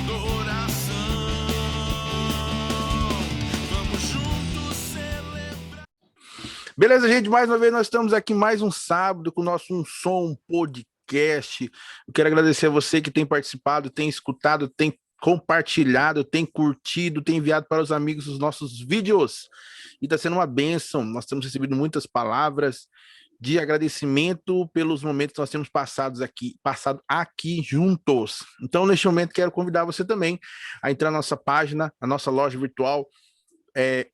adoração. Vamos juntos celebrar. Beleza, gente? Mais uma vez nós estamos aqui mais um sábado com o nosso Um Som Podcast. Eu quero agradecer a você que tem participado, tem escutado, tem compartilhado, tem curtido, tem enviado para os amigos os nossos vídeos. E está sendo uma bênção. Nós temos recebido muitas palavras de agradecimento pelos momentos que nós temos passado aqui juntos. Então, neste momento, quero convidar você também a entrar na nossa página, a nossa loja virtual,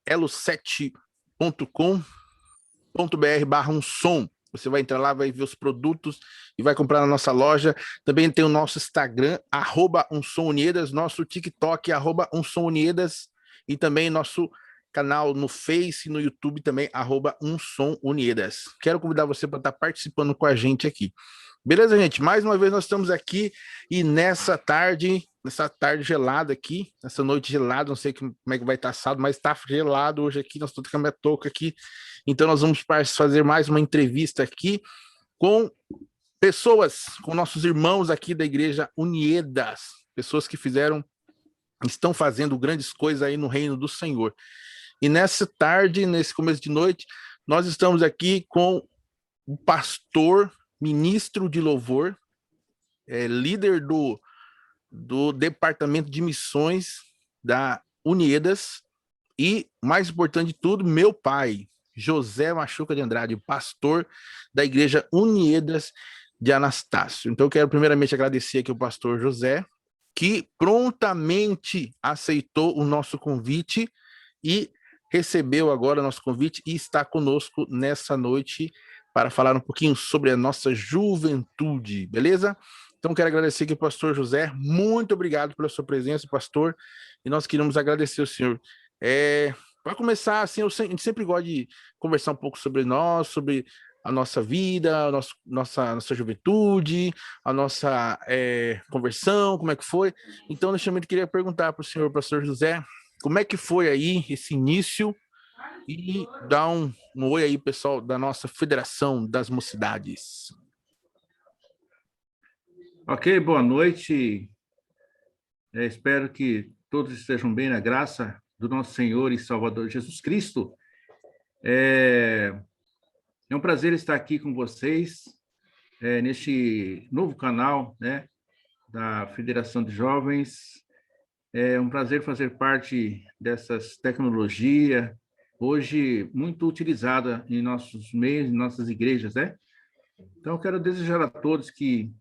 elo7.com.br/um-som. Você vai entrar lá, vai ver os produtos e vai comprar na nossa loja. Também tem o nosso Instagram, @umsomunidas, nosso TikTok, @umsomunidas, e também nosso canal no Face e no YouTube também, @umsomunidas. Quero convidar você para estar participando com a gente aqui. Beleza, gente? Mais uma vez nós estamos aqui e nessa tarde gelada aqui, nessa noite gelada, não sei como é que vai estar sábado, mas está gelado hoje aqui, nós estamos com a minha touca aqui. Então nós vamos fazer mais uma entrevista aqui com pessoas, com nossos irmãos aqui da Igreja Unidas, pessoas que estão fazendo grandes coisas aí no reino do Senhor. E nessa tarde, nesse começo de noite, nós estamos aqui com o pastor, ministro de louvor, líder do departamento de missões da Unidas e, mais importante de tudo, meu pai, José Machuca de Andrade, pastor da Igreja Unidas de Anastácio. Então, eu quero primeiramente agradecer aqui o pastor José, que prontamente aceitou o nosso convite e recebeu agora o nosso convite e está conosco nessa noite para falar um pouquinho sobre a nossa juventude, beleza? Então, quero agradecer aqui ao pastor José. Muito obrigado pela sua presença, pastor. E nós queremos agradecer ao senhor. Para começar, assim, a gente sempre gosta de conversar um pouco sobre nós, sobre a nossa vida, a nossa juventude, a nossa conversão, como é que foi. Então, neste momento, queria perguntar para o senhor, pastor José, como é que foi aí esse início e dar um oi aí, pessoal, da nossa Federação das Mocidades. Ok, boa noite. Espero que todos estejam bem na graça do nosso Senhor e Salvador Jesus Cristo. É um prazer estar aqui com vocês neste novo canal, né, da Federação de Jovens. É um prazer fazer parte dessas tecnologias, hoje muito utilizada em nossos meios, em nossas igrejas, né? Então, eu quero desejar a todos que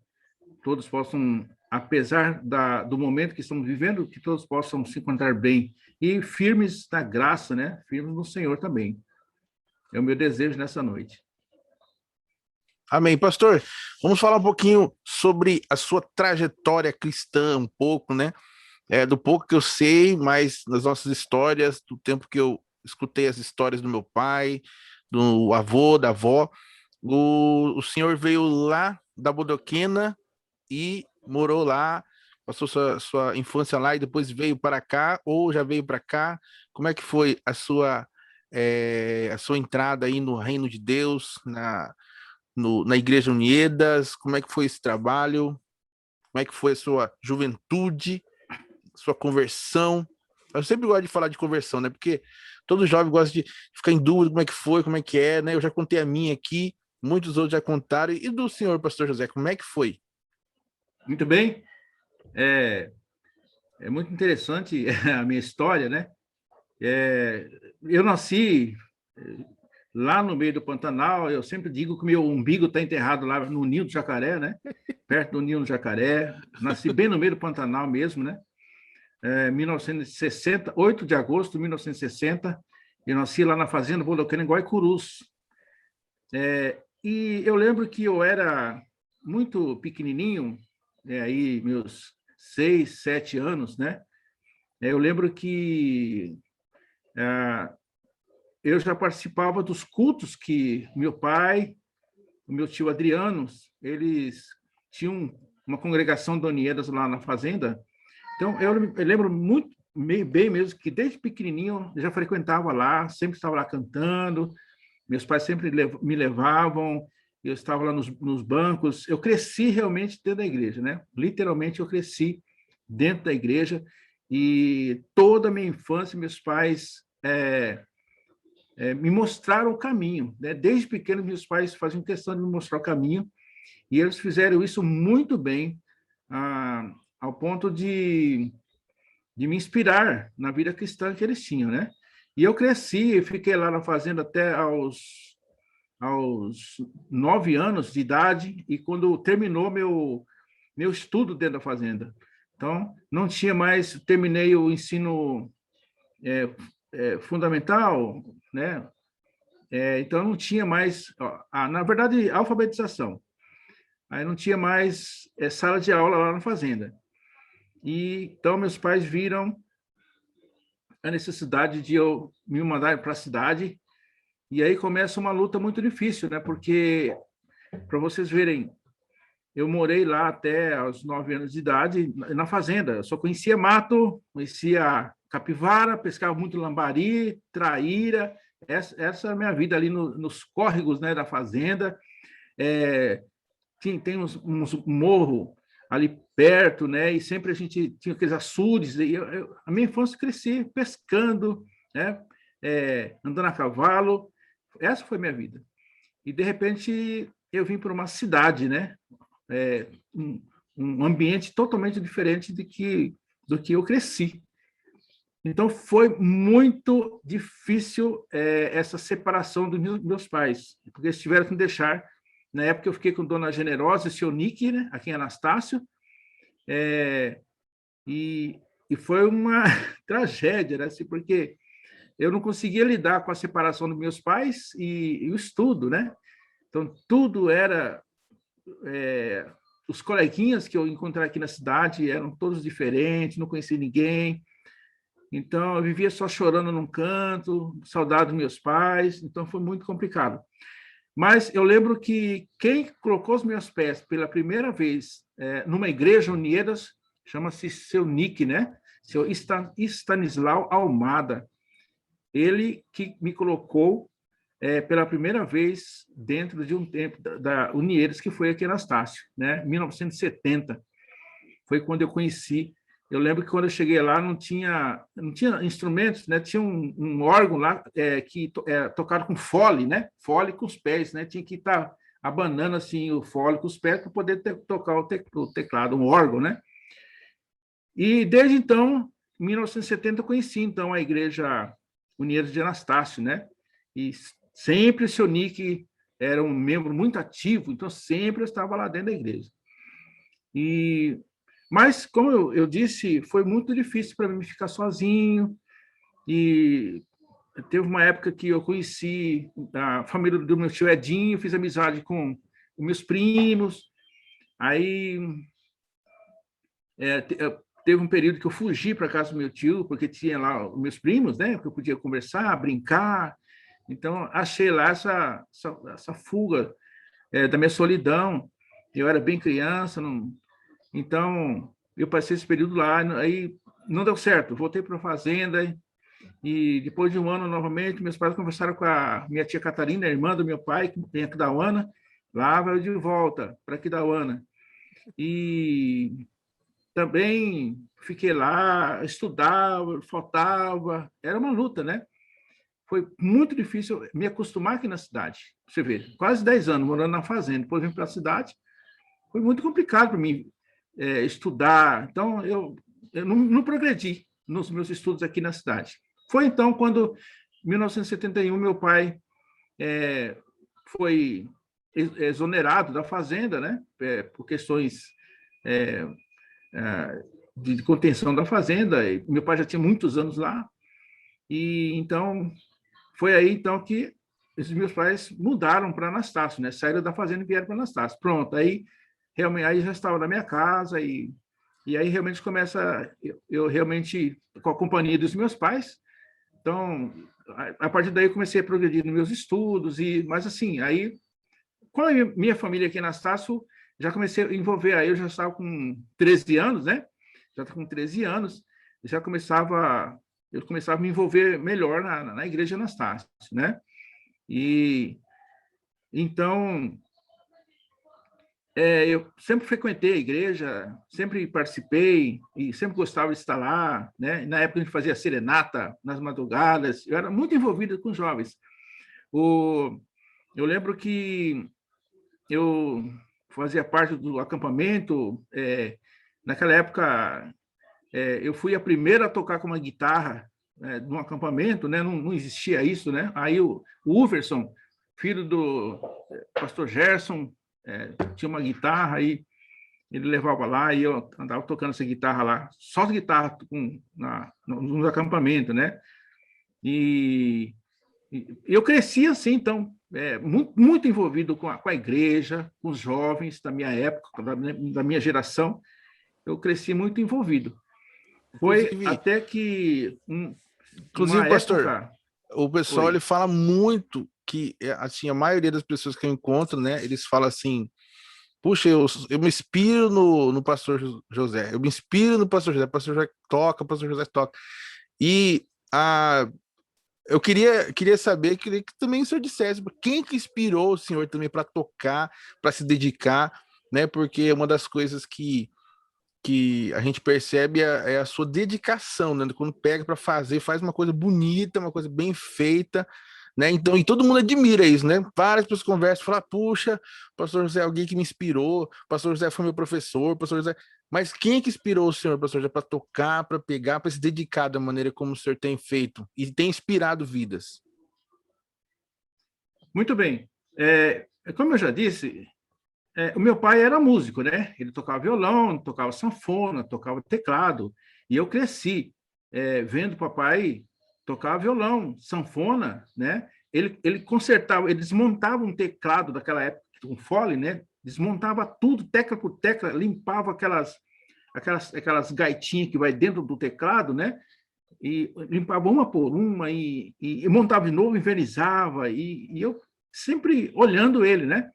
todos possam, apesar do momento que estamos vivendo, que todos possam se encontrar bem e firmes na graça, né? Firmes no Senhor também. É o meu desejo nessa noite. Amém. Pastor, vamos falar um pouquinho sobre a sua trajetória cristã, um pouco, né? Do pouco que eu sei, mas das nossas histórias, do tempo que eu escutei as histórias do meu pai, do avô, da avó. O senhor veio lá da Bodoquena e morou lá, passou sua infância lá e depois veio para cá, ou já veio para cá? Como é que foi a sua entrada aí no reino de Deus, na Igreja Unidas? Como é que foi esse trabalho? Como é que foi a sua juventude, sua conversão? Eu sempre gosto de falar de conversão, né? Porque todo jovem gosta de ficar em dúvida como é que foi, como é que é, né? Eu já contei a minha aqui, muitos outros já contaram. E do senhor, pastor José, como é que foi? Muito bem. É muito interessante a minha história, né? Eu nasci lá no meio do Pantanal. Eu sempre digo que meu umbigo está enterrado lá no Ninho do Jacaré, né? Perto do Ninho do Jacaré. Nasci bem no meio do Pantanal mesmo, né? 1960, 8 de agosto de 1960, eu nasci lá na fazenda Bodoquena, em Guaicurus. E eu lembro que eu era muito pequenininho, aí meus 6, 7 anos, né? Eu lembro que eu já participava dos cultos que meu pai, o meu tio Adriano, eles tinham uma congregação de Uniedas lá na fazenda. Então, eu lembro muito bem mesmo que desde pequenininho eu já frequentava lá, sempre estava lá cantando, meus pais sempre me levavam, eu estava lá nos bancos. Eu cresci realmente dentro da igreja, né? Literalmente eu cresci dentro da igreja, e toda a minha infância, meus pais me mostraram o caminho, né? Desde pequeno, meus pais faziam questão de me mostrar o caminho, e eles fizeram isso muito bem, ao ponto de me inspirar na vida cristã que eles tinham, né? E eu cresci, fiquei lá na fazenda até aos 9 anos de idade, e quando terminou meu estudo dentro da fazenda. Então, não tinha mais, terminei o ensino fundamental, né? Então, não tinha mais, na verdade, alfabetização. Aí não tinha mais sala de aula lá na fazenda. E então, meus pais viram a necessidade de eu me mandar para a cidade, e aí começa uma luta muito difícil, né? Porque, para vocês verem, eu morei lá até aos 9 anos de idade, na fazenda. Eu só conhecia mato, conhecia capivara, pescava muito lambari, traíra. Essa é a minha vida ali nos córregos, né, da fazenda. Tem uns morro ali perto, né? E sempre a gente tinha aqueles açudes. E a minha infância cresci pescando, né? Andando a cavalo. Essa foi a minha vida. E, de repente, eu vim para uma cidade, né? Um ambiente totalmente diferente do que eu cresci. Então, foi muito difícil essa separação dos meus pais, porque eles tiveram que me deixar. Na época, eu fiquei com Dona Generosa e seu Nick, né, aqui em Anastácio, e foi uma tragédia, né, assim, porque eu não conseguia lidar com a separação dos meus pais e o estudo, né? Então, tudo era... os coleguinhas que eu encontrei aqui na cidade eram todos diferentes, não conhecia ninguém. Então, eu vivia só chorando num canto, saudade dos meus pais, então foi muito complicado. Mas eu lembro que quem colocou os meus pés pela primeira vez numa igreja Unidas, chama-se seu Nick, né? Seu Stanislau Almada. Ele que me colocou pela primeira vez dentro de um templo da Unieiras, que foi aqui em Anastácio, né? 1970. Foi quando eu conheci. Eu lembro que quando eu cheguei lá não tinha instrumentos, né? Tinha um órgão lá que tocado com fole, né? Fole com os pés, né? Tinha que estar abanando assim o fole com os pés para poder tocar o teclado, um órgão, né? E desde então, em 1970, eu conheci então a Igreja Unieiras de Anastácio, né? E sempre o seu Nick era um membro muito ativo, então sempre eu estava lá dentro da igreja. Mas, como eu disse, foi muito difícil para mim ficar sozinho, e teve uma época que eu conheci a família do meu tio Edinho, fiz amizade com os meus primos, aí teve um período que eu fugi para casa do meu tio, porque tinha lá os meus primos, né, que eu podia conversar, brincar. Então, achei lá essa fuga da minha solidão. Eu era bem criança, então eu passei esse período lá, aí não deu certo, voltei para a fazenda, e depois de um ano, novamente, meus pais conversaram com a minha tia Catarina, irmã do meu pai, que tem Aquidauana, lá vai de volta para Aquidauana. E também fiquei lá, estudava, faltava, era uma luta, né? Foi muito difícil me acostumar aqui na cidade. Você vê, quase 10 anos morando na fazenda, depois vim para a cidade, foi muito complicado para mim estudar. Então, eu não progredi nos meus estudos aqui na cidade. Foi então quando, em 1971, meu pai foi exonerado da fazenda, né? Por questões de contenção da fazenda. E meu pai já tinha muitos anos lá, e então foi aí então que os meus pais mudaram para Anastácio, né? Saíram da fazenda e vieram para Anastácio. Pronto, aí realmente aí já estava na minha casa, e aí realmente começa eu realmente com a companhia dos meus pais. Então, a partir daí eu comecei a progredir nos meus estudos, mas assim, aí com a minha família aqui em Anastácio, já comecei a envolver, aí eu já estava com 13 anos, né? Já com 13 anos, eu começava a me envolver melhor na igreja Anastácio, né? E então eu sempre frequentei a igreja, sempre participei e sempre gostava de estar lá, né? Na época a gente fazia serenata nas madrugadas, eu era muito envolvido com jovens. Eu lembro que eu fazia parte do acampamento, naquela época eu fui a primeira a tocar com uma guitarra num acampamento, né? Não existia isso, né? Aí o Uverson, filho do pastor Gerson, tinha uma guitarra aí, ele levava lá e eu andava tocando essa guitarra lá, só de guitarra nos acampamentos, né? E eu cresci assim, então, muito, muito envolvido com a igreja, com os jovens da minha época, da minha geração, eu cresci muito envolvido. Foi Inclusive, até que inclusive, uma pastor, época... o pessoal ele Oi. fala muito que assim a maioria das pessoas que eu encontro, né, eles falam assim: puxa, eu me inspiro no pastor José, eu me inspiro no pastor José toca, pastor José toca. E eu queria saber, queria que também o senhor dissesse quem que inspirou o senhor também para tocar, para se dedicar, né? Porque uma das coisas que a gente percebe é a sua dedicação, né? Quando pega para fazer, faz uma coisa bonita, uma coisa bem feita, né? Então, e todo mundo admira isso, né? Várias pessoas conversam, falam, puxa, o pastor José é alguém que me inspirou, o pastor José foi meu professor, o pastor José... Mas quem é que inspirou o senhor, pastor José, para tocar, para pegar, para se dedicar da maneira como o senhor tem feito e tem inspirado vidas? Muito bem. Como eu já disse, o meu pai era músico, né? Ele tocava violão, tocava sanfona, tocava teclado. E eu cresci vendo o papai tocar violão, sanfona, né? Ele consertava, ele desmontava um teclado daquela época, um Fole, né? Desmontava tudo, tecla por tecla, limpava aquelas gaitinhas que vai dentro do teclado, né? E limpava uma por uma e montava de novo, invernizava, e eu sempre olhando ele, né?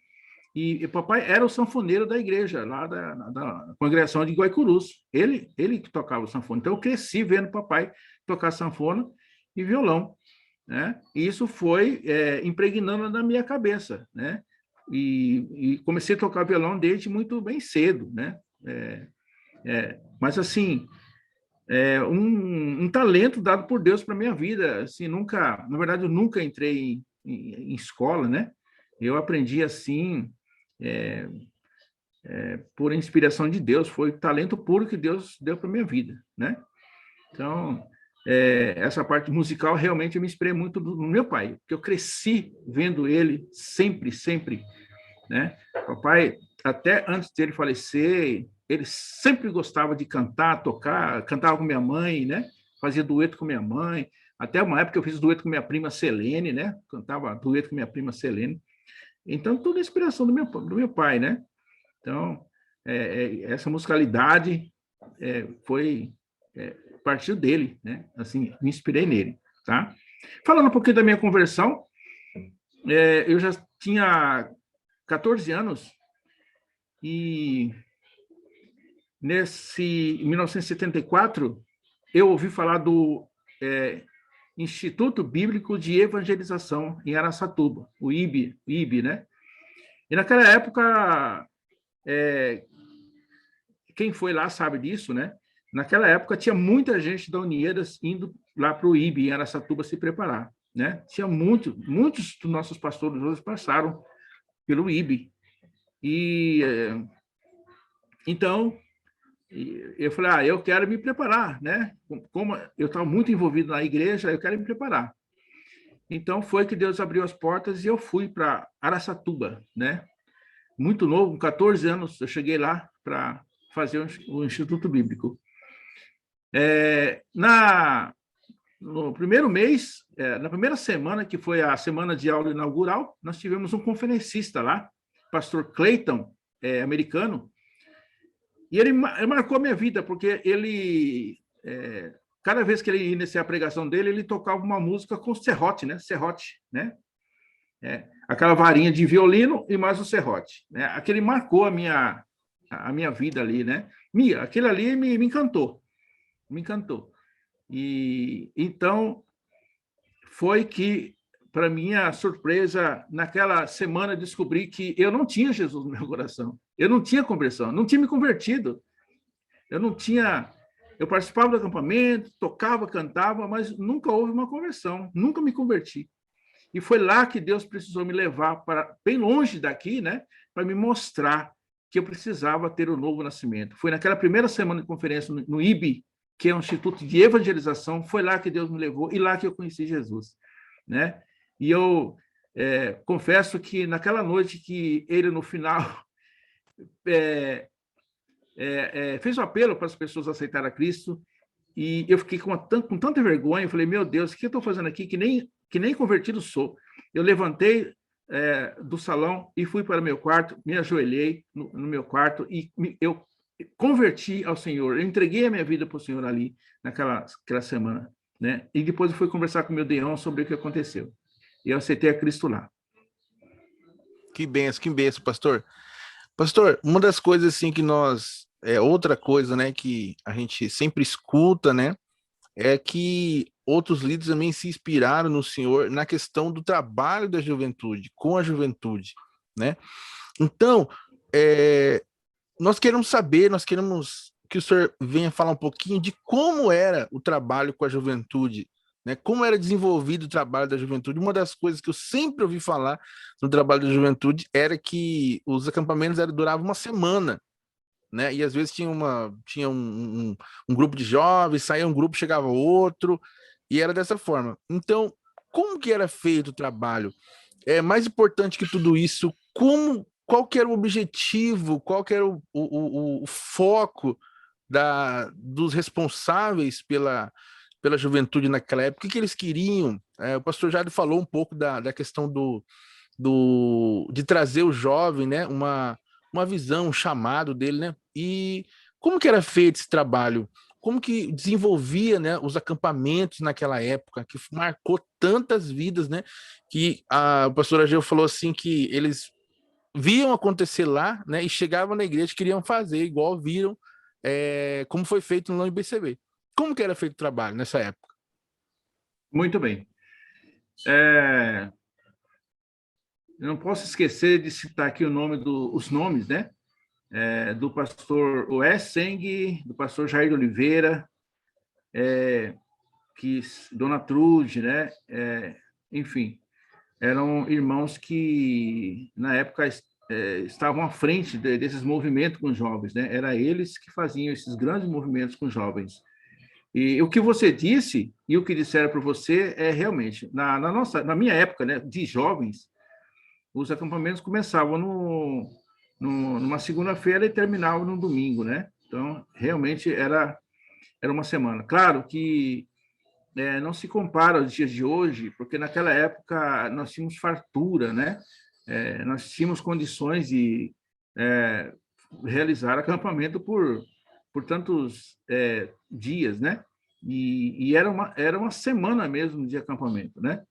E papai era o sanfoneiro da igreja, lá da congregação de Guaicurus. Ele que tocava o sanfona. Então, eu cresci vendo papai tocar sanfona e violão, né? E isso foi impregnando na minha cabeça, né? E comecei a tocar violão desde muito bem cedo, né? Mas, assim, um talento dado por Deus para minha vida. Assim, nunca, na verdade, eu nunca entrei em escola, né? Eu aprendi assim, por inspiração de Deus, foi o talento puro que Deus deu para minha vida, né? Então, essa parte musical realmente eu me inspirei muito no meu pai, porque eu cresci vendo ele sempre, sempre, né? Papai, até antes dele falecer, ele sempre gostava de cantar, tocar, cantava com minha mãe, né? Fazia dueto com minha mãe. Até uma época eu fiz dueto com minha prima Selene, né? Cantava dueto com minha prima Selene. Então, toda a inspiração do meu pai, né? Então, essa musicalidade foi partiu dele, né? Assim, me inspirei nele, tá? Falando um pouquinho da minha conversão, eu já tinha 14 anos e em 1974 eu ouvi falar do Instituto Bíblico de Evangelização em Araçatuba, o IB, né? E naquela época, quem foi lá sabe disso, né? Naquela época tinha muita gente da Uniedas indo lá para o IB em Araçatuba se preparar, né? Tinha muitos dos nossos pastores hoje passaram pelo IB. E então eu falei, eu quero me preparar, né? Como eu estava muito envolvido na igreja, eu quero me preparar. Então foi que Deus abriu as portas e eu fui para Araçatuba, né? Muito novo, com 14 anos, eu cheguei lá para fazer o Instituto Bíblico. No primeiro mês, na primeira semana, que foi a semana de aula inaugural, nós tivemos um conferencista lá, pastor Clayton, americano, e ele marcou a minha vida, porque ele, cada vez que ele ia iniciar a pregação dele, ele tocava uma música com serrote, né? Serrote, né? Aquela varinha de violino e mais o serrote, né? Aquele marcou a minha vida ali, né? Aquele ali me encantou, me encantou. E então foi que, para minha surpresa, naquela semana descobri que eu não tinha Jesus no meu coração, Eu não tinha conversão, não tinha me convertido. Eu participava do acampamento, tocava, cantava, mas nunca houve uma conversão, nunca me converti. E foi lá que Deus precisou me levar para bem longe daqui, né, para me mostrar que eu precisava ter o novo nascimento. Foi naquela primeira semana de conferência no IB, que é um instituto de evangelização, foi lá que Deus me levou e lá que eu conheci Jesus, né? E eu confesso que naquela noite que ele, no final, fez o apelo para as pessoas aceitarem a Cristo, e eu fiquei com tanta vergonha, eu falei, meu Deus, o que eu estou fazendo aqui que nem convertido sou? Eu levantei do salão e fui para o meu quarto, me ajoelhei no meu quarto e eu converti ao Senhor, eu entreguei a minha vida para o Senhor ali, naquela semana, né? E depois eu fui conversar com o meu deão sobre o que aconteceu. E eu aceitei a Cristo lá. Que benção, pastor. Pastor, uma das coisas assim que outra coisa, né, que a gente sempre escuta, né, é que outros líderes também se inspiraram no senhor na questão do trabalho da juventude, com a juventude, né? Então, nós queremos que o senhor venha falar um pouquinho de como era o trabalho com a juventude, né? Como era desenvolvido o trabalho da juventude. Uma das coisas que eu sempre ouvi falar no trabalho da juventude era que os acampamentos duravam uma semana, né? E às vezes tinha um grupo de jovens, saía um grupo, chegava outro, e era dessa forma. Então, como que era feito o trabalho? É mais importante que tudo isso, qual que era o objetivo, qual que era o foco dos responsáveis pela juventude naquela época? O que eles queriam? O pastor Jairo falou um pouco da questão de trazer o jovem, né? Uma visão, um chamado dele, né? E como que era feito esse trabalho? Como que desenvolvia, né, os acampamentos naquela época, que marcou tantas vidas, né? Que o pastor Ageu falou assim que eles viam acontecer lá, né? E chegavam na igreja e queriam fazer, igual viram como foi feito no IBCB. Como que era feito o trabalho nessa época? Muito bem. Eu não posso esquecer de citar aqui os nomes, né? Do pastor Wes Seng, do pastor Jair Oliveira, Dona Trude, né? Enfim, eram irmãos que, na época, estavam à frente desses movimentos com os jovens, né? Era eles que faziam esses grandes movimentos com os jovens. E o que você disse e o que disseram para você é realmente, na minha época, né, de jovens, os acampamentos começavam numa segunda-feira e terminavam no domingo, né? Então, realmente era uma semana. Claro que não se compara aos dias de hoje, porque naquela época nós tínhamos fartura, né? Nós tínhamos condições de realizar acampamento por tantos dias, né? E era uma semana mesmo de acampamento, né?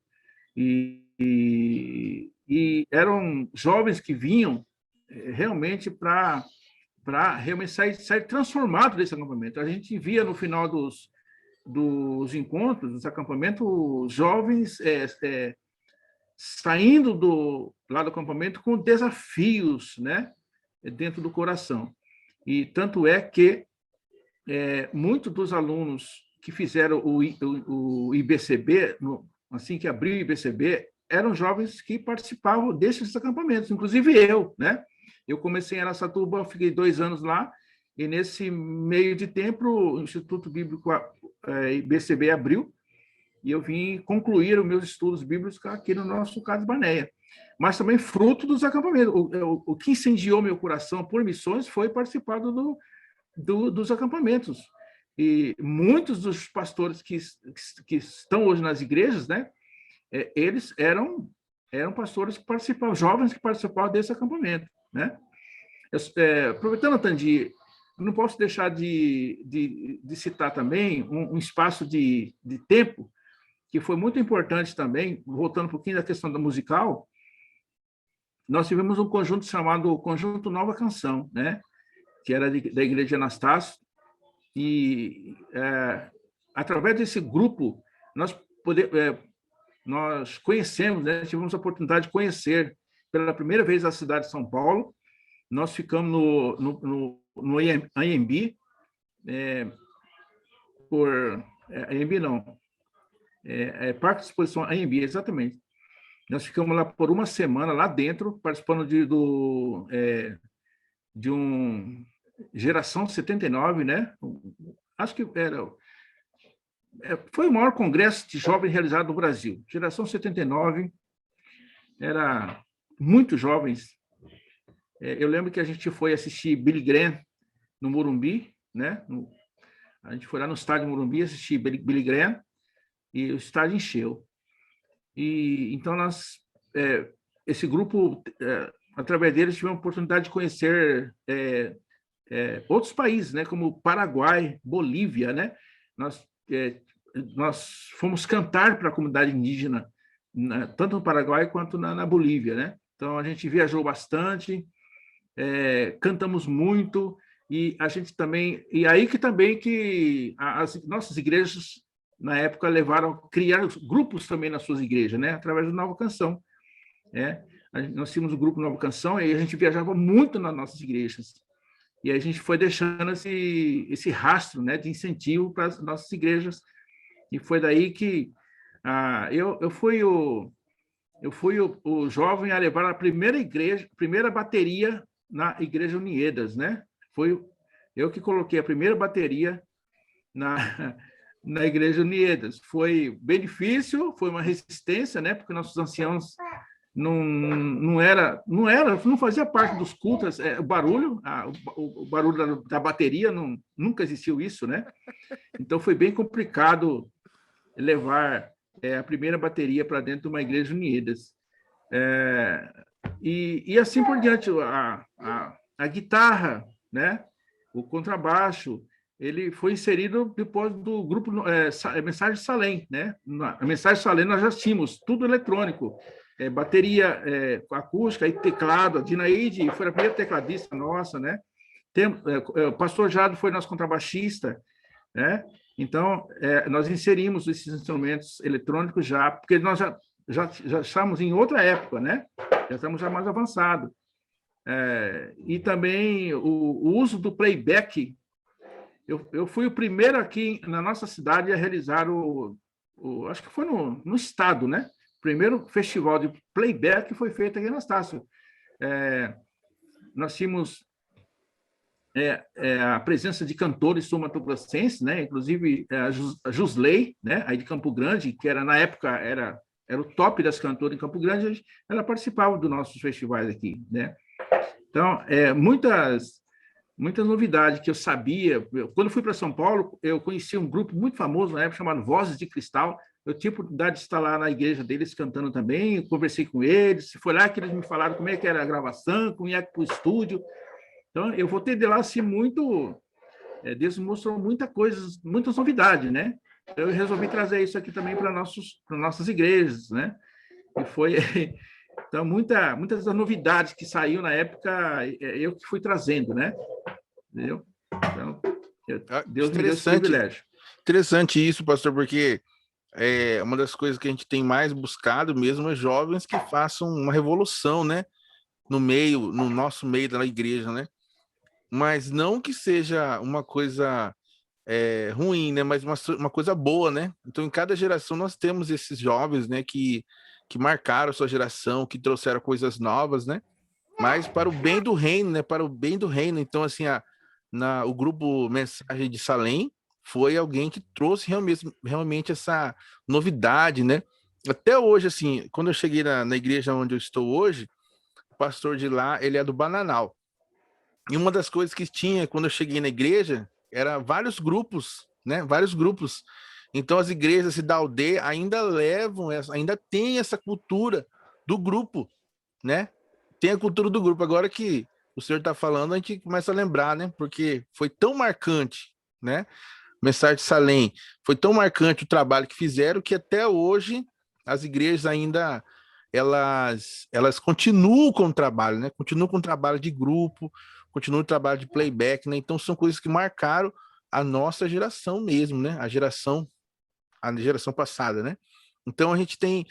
E eram jovens que vinham realmente para realmente sair transformado desse acampamento. A gente via no final dos encontros, dos acampamentos, jovens saindo lá do acampamento com desafios, né, dentro do coração. E tanto é que muitos dos alunos que fizeram o IBCB, assim que abriu o IBCB, eram jovens que participavam desses acampamentos, inclusive eu, né? Eu comecei em Araçatuba, fiquei 2 anos lá, e nesse meio de tempo o Instituto Bíblico IBCB abriu, e eu vim concluir os meus estudos bíblicos aqui no nosso Caso Barneia. Mas também fruto dos acampamentos. O que incendiou meu coração por missões foi participar dos acampamentos. E muitos dos pastores que estão hoje nas igrejas, né, eles eram pastores que participavam, jovens que participavam desse acampamento, né? Aproveitando, Tandy, não posso deixar de citar também um espaço de tempo que foi muito importante também, voltando um pouquinho da questão da musical. Nós tivemos um conjunto chamado Conjunto Nova Canção, né? Que era da Igreja de Anastácio, e através desse grupo nós conhecemos, né? Tivemos a oportunidade de conhecer pela primeira vez a cidade de São Paulo, nós ficamos no AMB, AMB não, Parque de Exposição AMB, exatamente. Nós ficamos lá por uma semana, lá dentro, participando de um Geração 79, né? Acho que foi o maior congresso de jovens realizado no Brasil. Geração 79, era muito jovens. Eu lembro que a gente foi assistir Billy Graham no Morumbi, né? A gente foi lá no estádio Morumbi assistir Billy Graham e o estádio encheu. E então esse grupo, através deles, tivemos a oportunidade de conhecer outros países, né? Como Paraguai, Bolívia, né? Nós fomos cantar para a comunidade indígena, tanto no Paraguai quanto na Bolívia, né? Então a gente viajou bastante, cantamos muito, e a gente também, e aí que também que as nossas igrejas na época levaram a criar grupos também nas suas igrejas, né? Através do Nova Canção, nós tínhamos o grupo Nova Canção e a gente viajava muito nas nossas igrejas, e a gente foi deixando esse rastro, né, de incentivo para as nossas igrejas, e foi daí que eu fui o jovem a levar a primeira bateria na Igreja Uniedas, né? Foi eu que coloquei a primeira bateria na Igreja Uniedas. Foi bem difícil, foi uma resistência, né? Porque nossos anciãos não fazia parte dos cultos, o barulho, o barulho da bateria, nunca existiu isso, né? Então foi bem complicado levar a primeira bateria para dentro de uma Igreja Unidas. E assim por diante, a guitarra, né? O contrabaixo, ele foi inserido depois do grupo Mensagem Salem, né? Na Mensagem Salem nós já tínhamos tudo eletrônico, bateria acústica e teclado. A Dinaíde foi a primeira tecladista nossa, né? O pastor Jado foi nosso contrabaixista, né? Então, nós inserimos esses instrumentos eletrônicos já, porque nós já estamos em outra época, né? Já estamos já mais avançados. E também o uso do playback. Eu fui o primeiro aqui na nossa cidade a realizar acho que foi no estado, né? O primeiro festival de playback foi feito aqui em Anastácio. Nós tínhamos a presença de cantores sul-mato-grossenses, né? Inclusive a Jusley, né? Aí de Campo Grande, que na época era o top das cantoras em Campo Grande, ela participava dos nossos festivais aqui, né? Então, muitas novidades que eu sabia. Quando fui para São Paulo, eu conheci um grupo muito famoso na época chamado Vozes de Cristal. Eu tive a oportunidade de estar lá na igreja deles cantando também, conversei com eles. Foi lá que eles me falaram como é que era a gravação, como é que para o estúdio. Então, eu voltei de lá assim muito... Deus mostrou muitas novidades, né? Eu resolvi trazer isso aqui também para nossas igrejas, né? E foi... Então, muitas das novidades que saíram na época, eu que fui trazendo, né? Entendeu? Então, Deus me deu esse privilégio. Interessante isso, pastor, porque uma das coisas que a gente tem mais buscado mesmo é jovens que façam uma revolução, né? No nosso meio da igreja, né? Mas não que seja uma coisa ruim, né? Mas uma coisa boa, né? Então, em cada geração nós temos esses jovens, né? Que marcaram a sua geração, que trouxeram coisas novas, né? Mas para o bem do reino, né? Para o bem do reino. Então, assim, o grupo Mensagem de Salem foi alguém que trouxe realmente essa novidade, né? Até hoje, assim, quando eu cheguei na igreja onde eu estou hoje, o pastor de lá, ele é do Bananal. E uma das coisas que tinha quando eu cheguei na igreja era vários grupos, né? Vários grupos. Então as igrejas da aldeia ainda ainda tem essa cultura do grupo, né? Tem a cultura do grupo. Agora que o senhor está falando, a gente começa a lembrar, né? Porque foi tão marcante, né? Mensagem de Salem, foi tão marcante o trabalho que fizeram que até hoje as igrejas ainda elas continuam com o trabalho, né? Continuam com o trabalho de grupo, continuam o trabalho de playback, né? Então são coisas que marcaram a nossa geração mesmo, né? A geração passada, né? Então a gente tem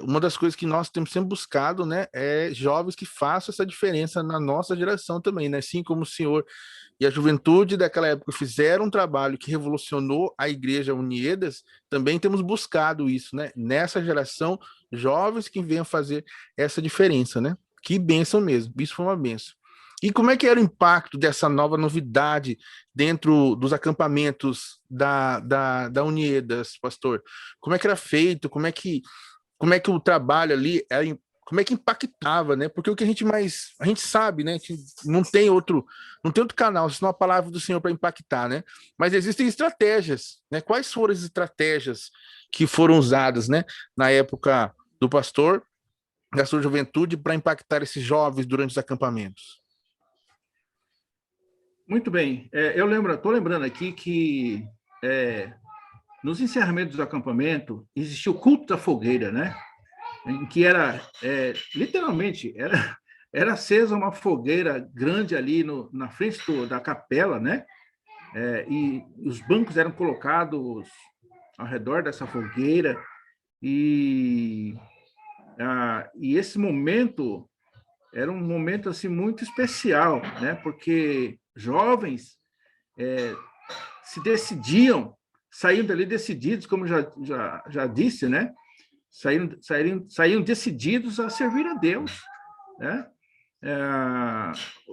uma das coisas que nós temos sempre buscado, né, é jovens que façam essa diferença na nossa geração também, né? Assim como o senhor e a juventude daquela época fizeram um trabalho que revolucionou a Igreja Unidas, também temos buscado isso, né? Nessa geração, jovens que venham fazer essa diferença, né? Que bênção mesmo, isso foi uma bênção. E como é que era o impacto dessa nova novidade dentro dos acampamentos da Unidas, pastor? Como é que era feito? Como é que o trabalho ali como é que impactava, né? Porque o que a gente sabe, né? Que não tem outro canal, senão a palavra do Senhor para impactar, né? Mas existem estratégias, né? Quais foram as estratégias que foram usadas, né? Na época do pastor, da sua juventude, para impactar esses jovens durante os acampamentos? Muito bem. Estou lembrando aqui que nos encerramentos do acampamento existia o culto da fogueira, né? Em que literalmente, era acesa uma fogueira grande ali na frente da capela, né? E os bancos eram colocados ao redor dessa fogueira e esse momento era um momento assim muito especial, né? Porque jovens se decidiam, saíam dali decididos, como já disse, né? Saíam decididos a servir a Deus, né?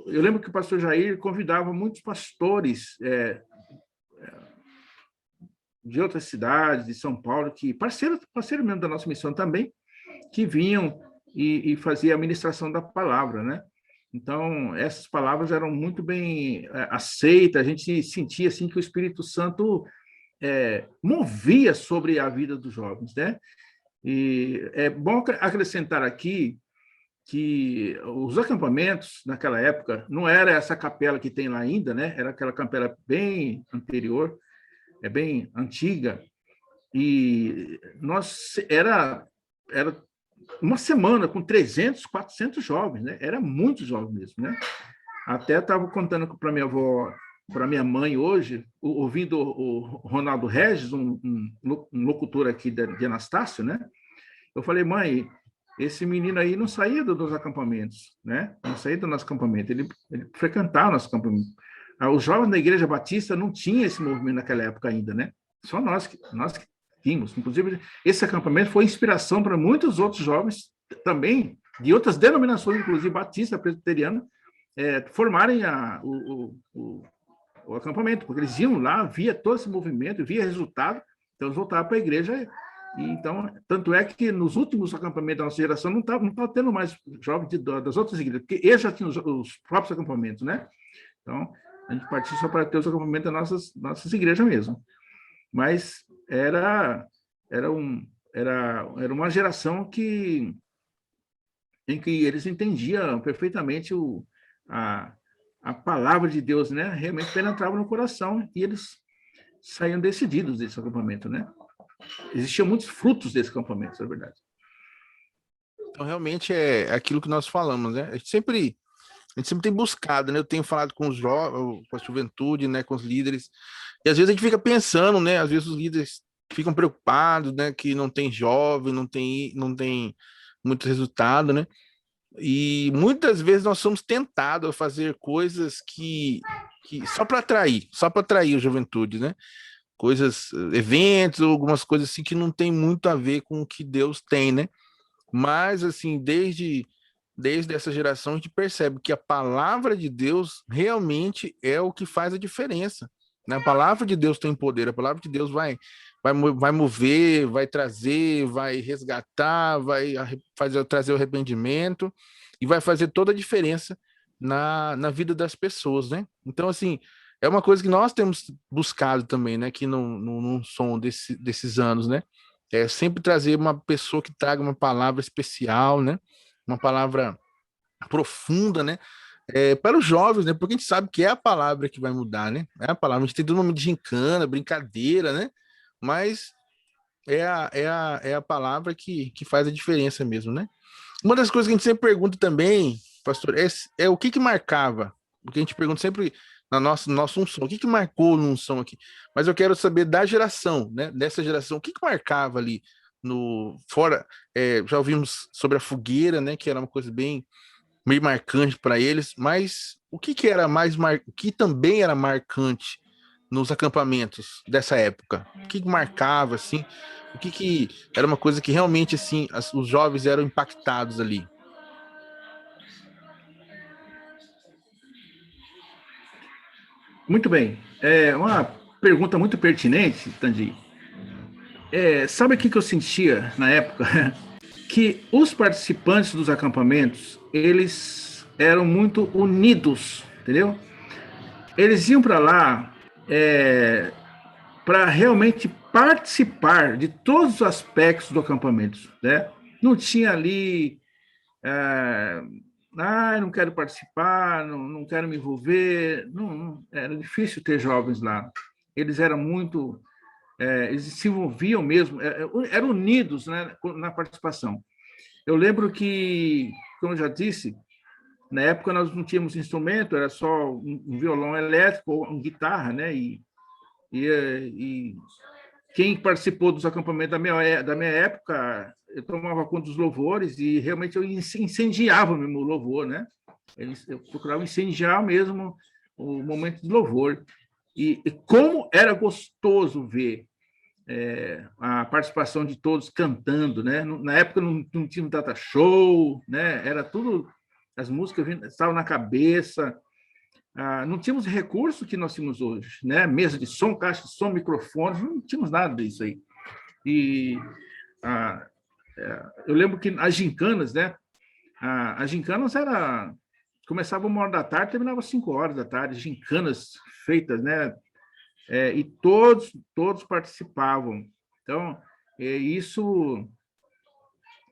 Eu lembro que o pastor Jair convidava muitos pastores de outras cidades, de São Paulo, que parceiro mesmo da nossa missão também, que vinham e faziam a ministração da palavra, né? Então, essas palavras eram muito bem aceitas, a gente sentia assim que o Espírito Santo movia sobre a vida dos jovens, né? E é bom acrescentar aqui que os acampamentos, naquela época, não era essa capela que tem lá ainda, né? Era aquela capela bem anterior, bem antiga, e era uma semana com 300, 400 jovens, né? Era muito jovem mesmo, né? Até estava contando para minha avó, para minha mãe hoje, ouvindo o Ronaldo Regis, um locutor aqui de Anastácio, né? Eu falei, mãe, esse menino aí não saía dos acampamentos, né? Não saía do nosso acampamento, ele frequentava o nosso acampamento. Os jovens da Igreja Batista não tinham esse movimento naquela época ainda, né? Só nós que tínhamos. Inclusive, esse acampamento foi inspiração para muitos outros jovens também, de outras denominações, inclusive batista, presbiteriana, formarem o acampamento, porque eles iam lá, via todo esse movimento, via resultado, então eles voltavam para a igreja. E, então, tanto é que nos últimos acampamentos da nossa geração não estava tendo mais jovens das outras igrejas, porque eles já tinham os próprios acampamentos, né? Então, a gente partiu só para ter os acampamentos das nossas igrejas mesmo. Mas era uma geração em que eles entendiam perfeitamente a palavra de Deus, né? Realmente penetrava no coração e eles saíam decididos desse acampamento, né? Existiam muitos frutos desse acampamento, é verdade. Então, realmente é aquilo que nós falamos, né? A gente sempre tem buscado, né? Eu tenho falado com os jovens, com a juventude, né? Com os líderes, e às vezes a gente fica pensando, né? Às vezes os líderes ficam preocupados, né? Que não tem jovem, não tem muito resultado, né? E muitas vezes nós somos tentados a fazer coisas que só para atrair a juventude, né? Coisas, eventos, algumas coisas assim que não tem muito a ver com o que Deus tem, né? Mas assim, desde essa geração a gente percebe que a palavra de Deus realmente é o que faz a diferença, né? A palavra de Deus tem poder, a palavra de Deus vai mover, vai trazer, vai resgatar, trazer o arrependimento e vai fazer toda a diferença na vida das pessoas, né? Então, assim, é uma coisa que nós temos buscado também, né? Que não som desses anos, né? É sempre trazer uma pessoa que traga uma palavra especial, né? Uma palavra profunda, né? Para os jovens, né? Porque a gente sabe que é a palavra que vai mudar, né? É a palavra. A gente tem todo nome de gincana, brincadeira, né? Mas é a palavra que faz a diferença mesmo, né? Uma das coisas que a gente sempre pergunta também, pastor, é o que marcava. O que a gente pergunta sempre na nossa unção. O que marcou no unção aqui? Mas eu quero saber da geração, né? Dessa geração, o que marcava ali fora, já ouvimos sobre a fogueira, né, que era uma coisa bem meio marcante para eles, mas o que era o que também era marcante nos acampamentos dessa época? O que marcava assim? O que era uma coisa que realmente assim os jovens eram impactados ali? Muito bem. É uma pergunta muito pertinente, Tandy. Sabe o que eu sentia na época? Que os participantes dos acampamentos, eles eram muito unidos, entendeu? Eles iam para lá para realmente participar de todos os aspectos do acampamento, né? Não tinha ali, não quero participar, não quero me envolver. Era difícil ter jovens lá. Eles eram muito, eles se envolviam mesmo, eram unidos, né, na participação. Eu lembro que, como eu já disse, na época nós não tínhamos instrumento, era só um violão elétrico ou uma guitarra, né? E quem participou dos acampamentos da minha época, eu tomava conta dos louvores e realmente eu incendiava mesmo o louvor, né? Eu procurava incendiar mesmo o momento de louvor. E como era gostoso ver a participação de todos cantando, né? Na época não tinha um data show, né? Era tudo, as músicas estavam na cabeça. Não tínhamos recurso que nós tínhamos hoje, né? Mesa de som, caixa de som, microfones, não tínhamos nada disso aí. E eu lembro que as gincanas, né? As gincanas começava 1 hora da tarde, terminava 5 horas da tarde, gincanas feitas, né? E todos participavam. Então, isso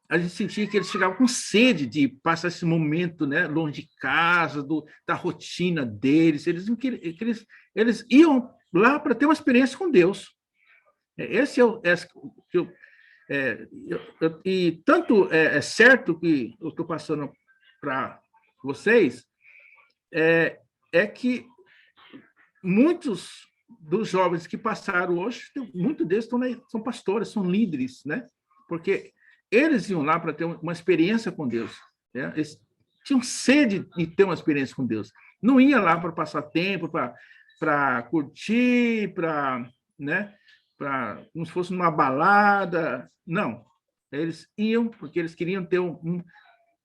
a gente sentia que eles chegavam com sede de passar esse momento, né, longe de casa, da rotina deles. Eles iam lá para ter uma experiência com Deus. Esse é o que e tanto é certo que eu estou passando para vocês que muitos dos jovens que passaram hoje, muitos deles são pastores, são líderes, né? Porque eles iam lá para ter uma experiência com Deus, né? Eles tinham sede de ter uma experiência com Deus. Não ia lá para passar tempo, para curtir, né? Como se fosse numa balada. Não. Eles iam porque eles queriam ter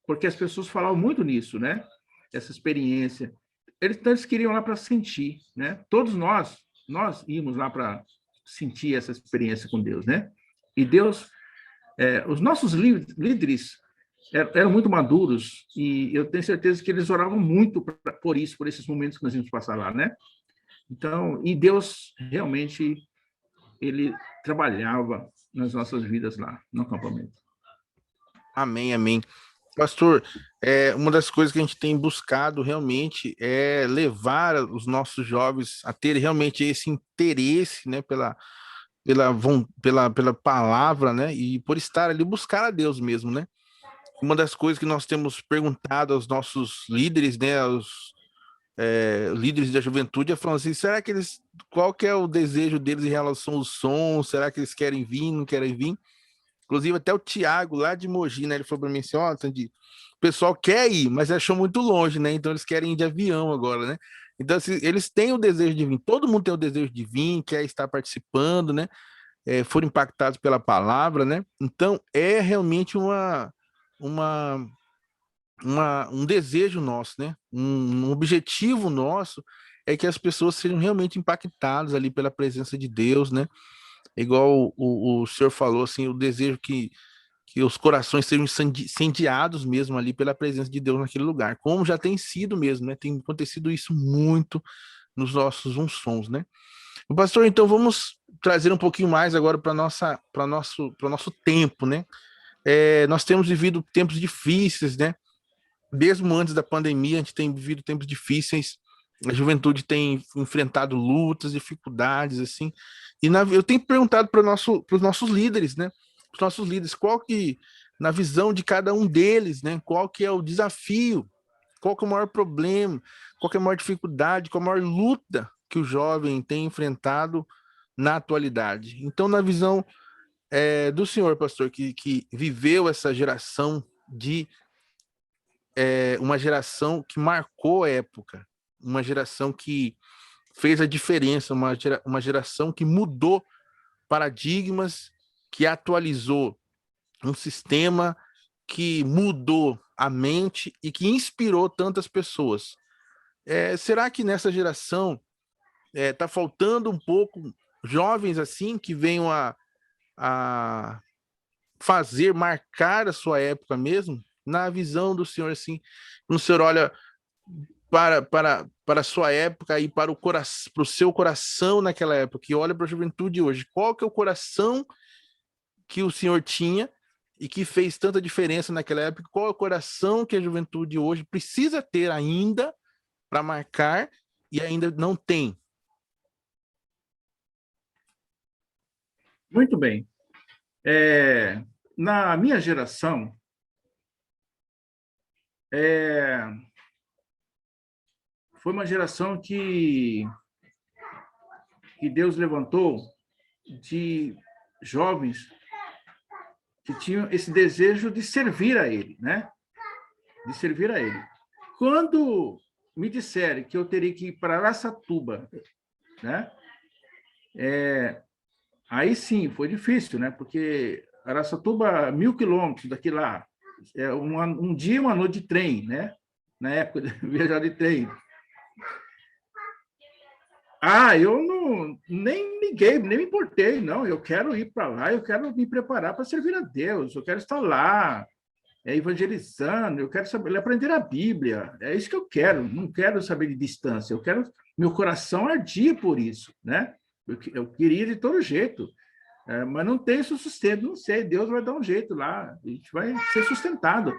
porque as pessoas falavam muito nisso, né? Essa experiência. Eles queriam lá para sentir, né? Todos nós íamos lá para sentir essa experiência com Deus, né? E Deus, os nossos líderes eram muito maduros e eu tenho certeza que eles oravam muito por esses momentos que nós íamos passar lá, né? Então, e Deus realmente ele trabalhava nas nossas vidas lá no acampamento. Amém, amém. Pastor, uma das coisas que a gente tem buscado realmente é levar os nossos jovens a ter realmente esse interesse, né, pela palavra, né, e por estar ali buscar a Deus mesmo, né? Uma das coisas que nós temos perguntado aos nossos líderes, né, aos líderes da juventude, é falando assim, qual que é o desejo deles em relação ao som? Será que eles querem vir, não querem vir? Inclusive, até o Thiago, lá de Mogi, né? Ele falou para mim assim: ó, Tandy, o pessoal quer ir, mas achou muito longe, né? Então eles querem ir de avião agora, né? Então, assim, eles têm o desejo de vir, todo mundo tem o desejo de vir, quer estar participando, né? Foram impactados pela palavra, né? Então, é realmente uma, um desejo nosso, né? Um objetivo nosso é que as pessoas sejam realmente impactadas ali pela presença de Deus, né? Igual o senhor falou, assim, o desejo que os corações sejam incendiados mesmo ali pela presença de Deus naquele lugar, como já tem sido mesmo, né? Tem acontecido isso muito nos nossos sons, né? Pastor, então vamos trazer um pouquinho mais agora para nosso tempo, né? Nós temos vivido tempos difíceis, né? Mesmo antes da pandemia, a gente tem vivido tempos difíceis. A juventude tem enfrentado lutas, dificuldades, assim. Eu tenho perguntado para os nossos líderes, né? Os nossos líderes, na visão de cada um deles, né? Qual que é o desafio? Qual que é o maior problema? Qual que é a maior dificuldade? Qual a maior luta que o jovem tem enfrentado na atualidade? Então, na visão do senhor, pastor, que viveu essa geração uma geração que marcou a época, uma geração que fez a diferença, uma geração que mudou paradigmas, que atualizou um sistema, que mudou a mente e que inspirou tantas pessoas. Será que nessa geração está faltando um pouco jovens assim que venham a fazer, marcar a sua época mesmo? Na visão do senhor, assim, o senhor olha para a sua época e para o seu coração naquela época, e olha para a juventude hoje. Qual que é o coração que o senhor tinha e que fez tanta diferença naquela época? Qual é o coração que a juventude hoje precisa ter ainda para marcar e ainda não tem? Muito bem. Na minha geração, foi uma geração que Deus levantou de jovens que tinham esse desejo de servir a Ele, né? De servir a Ele. Quando me disserem que eu teria que ir para Araçatuba, né? Aí sim, foi difícil, né? Porque Araçatuba, 1.000 quilômetros daqui lá, um dia, uma noite de trem, né? Na época de viajar de trem. Eu nem liguei, nem me importei, não. Eu quero ir para lá, eu quero me preparar para servir a Deus, eu quero estar lá, evangelizando, eu quero saber, aprender a Bíblia. É isso que eu quero, não quero saber de distância, eu quero, meu coração ardia por isso, né? Eu queria de todo jeito, mas não tem esse sustento, não sei, Deus vai dar um jeito lá, a gente vai ser sustentado,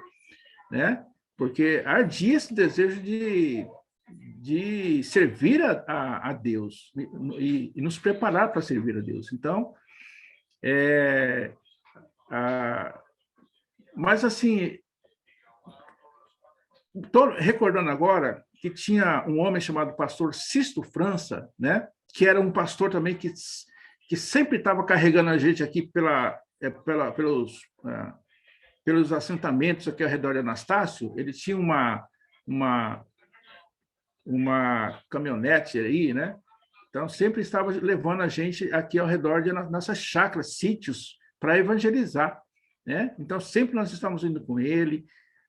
né? Porque ardia esse desejo de servir a Deus e nos preparar para servir a Deus. Então, mas assim, estou recordando agora que tinha um homem chamado pastor Sisto França, né? Que era um pastor também que sempre estava carregando a gente aqui pelos assentamentos aqui ao redor de Anastácio. Ele tinha uma caminhonete aí, né? Então, sempre estava levando a gente aqui ao redor de nossas chácaras, sítios, para evangelizar, né? Então, sempre nós estávamos indo com ele,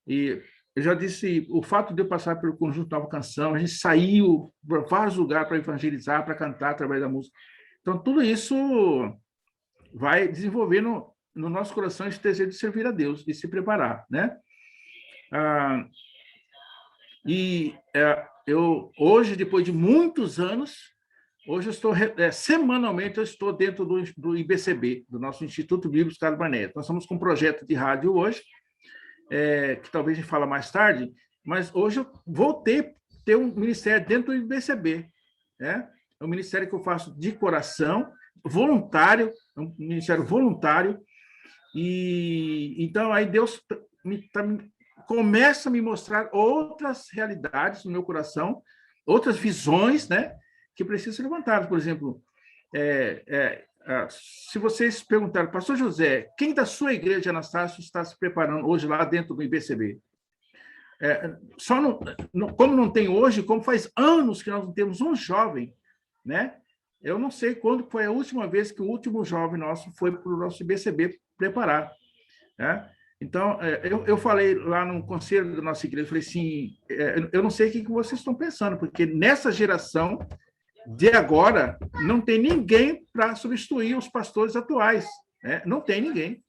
e eu já disse, o fato de eu passar pelo Conjunto Nova Canção, a gente saiu para vários lugares para evangelizar, para cantar através da música. Então, tudo isso vai desenvolvendo no nosso coração esse desejo de servir a Deus, de se preparar, né? Eu hoje, depois de muitos anos, hoje eu estou semanalmente eu estou dentro do IBCB, do nosso Instituto Bíblico Carlos Barnett. Nós estamos com um projeto de rádio hoje, que talvez a gente fala mais tarde, mas hoje eu vou ter um ministério dentro do IBCB, né? É um ministério que eu faço de coração, voluntário, é um ministério voluntário, e então aí Deus começa a me mostrar outras realidades no meu coração, outras visões, né, que precisam ser levantadas. Por exemplo, se vocês perguntarem, pastor José, quem da sua igreja, Anastácio, está se preparando hoje lá dentro do IBCB? Como não tem hoje, como faz anos que nós não temos um jovem, né? Eu não sei quando foi a última vez que o último jovem nosso foi para o nosso IBCB preparar, né? Então, eu falei lá no conselho da nossa igreja, falei assim, eu não sei o que vocês estão pensando, porque nessa geração de agora, não tem ninguém para substituir os pastores atuais, né? Não tem ninguém,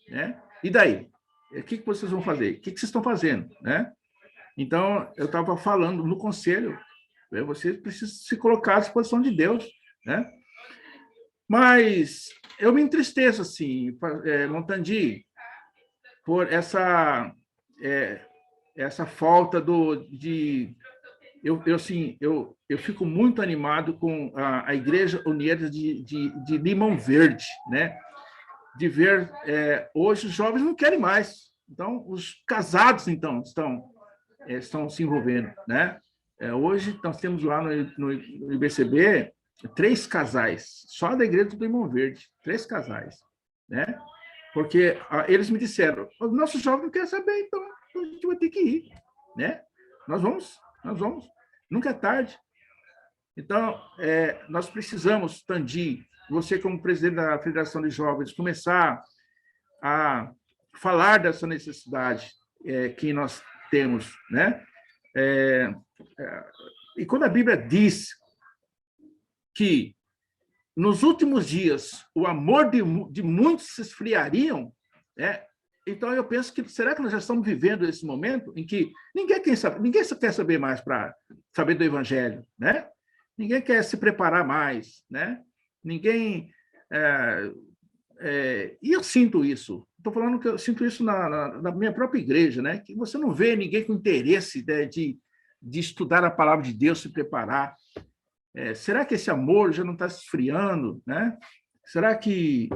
né? E daí? O que vocês vão fazer? O que vocês estão fazendo, né? Então, eu estava falando no conselho, vocês precisam se colocar à disposição de Deus, né? Mas eu me entristeço, assim, Montandi, por essa falta eu fico muito animado com a Igreja Unida de Limão Verde, né? De ver hoje os jovens não querem mais, então os casados então estão se envolvendo, né? Hoje nós temos lá no IBCB 3 casais, só da Igreja do Limão Verde, 3 casais. né? Porque eles me disseram, o nosso jovem não quer saber, então a gente vai ter que ir, né? Nós vamos, nunca é tarde. Então, nós precisamos, Tandi, você como presidente da Federação de Jovens, começar a falar dessa necessidade que nós temos, né? E quando a Bíblia diz que nos últimos dias o amor de muitos se esfriariam, então eu penso que será que nós já estamos vivendo esse momento em que ninguém quer saber mais para saber do Evangelho, né? Ninguém quer se preparar mais, né? Ninguém e eu sinto isso. Estou falando que eu sinto isso na minha própria igreja, né? Que você não vê ninguém com interesse, né, de estudar a palavra de Deus, se preparar. Será que esse amor já não está se esfriando, né? Será que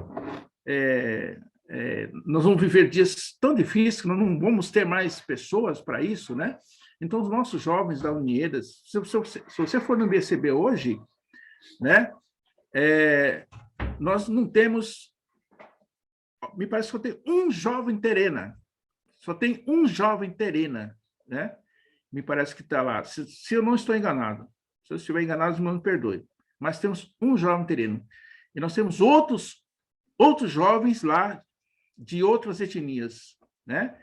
nós vamos viver dias tão difíceis que nós não vamos ter mais pessoas para isso, né? Então, os nossos jovens da Uniedas, se você for no BCB hoje, né? Nós não temos, me parece que só tem um jovem terena, né? Me parece que está lá, se eu não estou enganado. Se eu estiver enganado, me perdoe. Mas temos um jovem tereno. E nós temos outros jovens lá de outras etnias, né?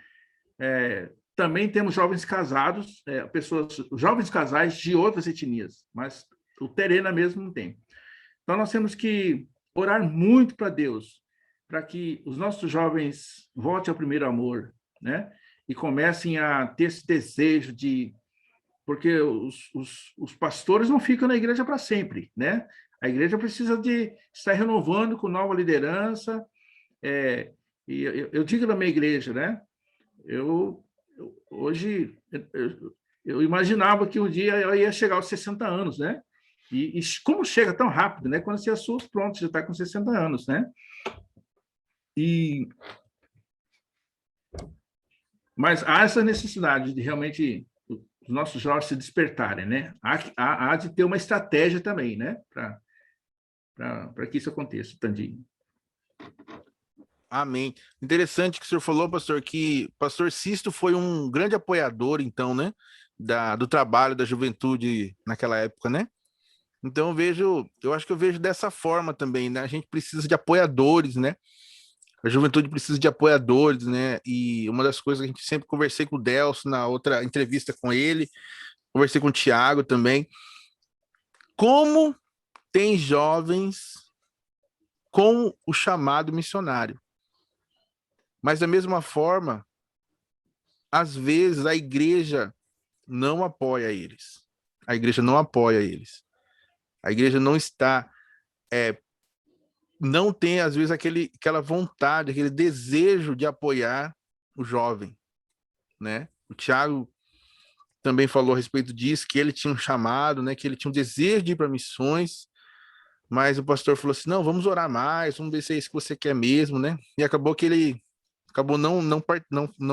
Também temos jovens casados, jovens casais de outras etnias, mas o terena mesmo não tem. Então, nós temos que orar muito para Deus, para que os nossos jovens voltem ao primeiro amor, né? E comecem a ter esse desejo de... Porque os pastores não ficam na igreja para sempre, né? A igreja precisa de estar renovando com nova liderança. E eu digo na minha igreja, né? Hoje, eu imaginava que um dia eu ia chegar aos 60 anos, né? E como chega tão rápido, né? Quando você assusta, pronto, já está com 60 anos, né? Mas há essa necessidade de realmente os nossos jovens se despertarem, né? Há de ter uma estratégia também, né? Para que isso aconteça, Tandinho. Amém. Interessante que o senhor falou, pastor, que o pastor Sisto foi um grande apoiador, então, né? Do trabalho da juventude naquela época, né? Então eu acho que eu vejo dessa forma também, né? A gente precisa de apoiadores, né? A juventude precisa de apoiadores, né? E uma das coisas que a gente sempre conversei com o Delcio na outra entrevista com ele, conversei com o Thiago também. Como tem jovens com o chamado missionário. Mas da mesma forma, às vezes a igreja não apoia eles. A igreja não apoia eles. A igreja não está... não tem, às vezes, aquela vontade, aquele desejo de apoiar o jovem, né? O Thiago também falou a respeito disso, que ele tinha um chamado, né? Que ele tinha um desejo de ir para missões, mas o pastor falou assim, não, vamos orar mais, vamos ver se é isso que você quer mesmo, né? E acabou que ele acabou não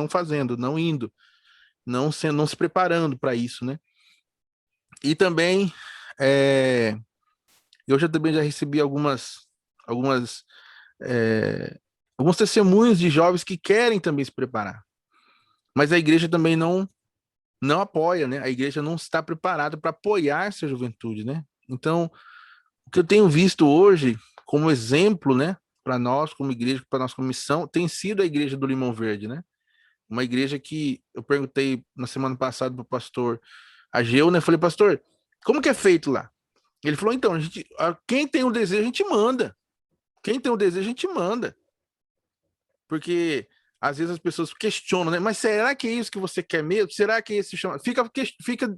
fazendo, não indo, não se preparando para isso, né? E também, eu também já recebi alguns testemunhos de jovens que querem também se preparar, mas a igreja também não apoia, né? A igreja não está preparada para apoiar essa juventude, né? Então, o que eu tenho visto hoje como exemplo, né, para nós como igreja, para nós como missão, tem sido a igreja do Limão Verde, né? Uma igreja que eu perguntei na semana passada para o pastor Ageu, né? Falei, pastor, como que é feito lá? Ele falou, então, quem tem o desejo, a gente manda. Quem tem o desejo, a gente manda. Porque às vezes as pessoas questionam, né? Mas será que é isso que você quer mesmo? Será que é esse chama? Fica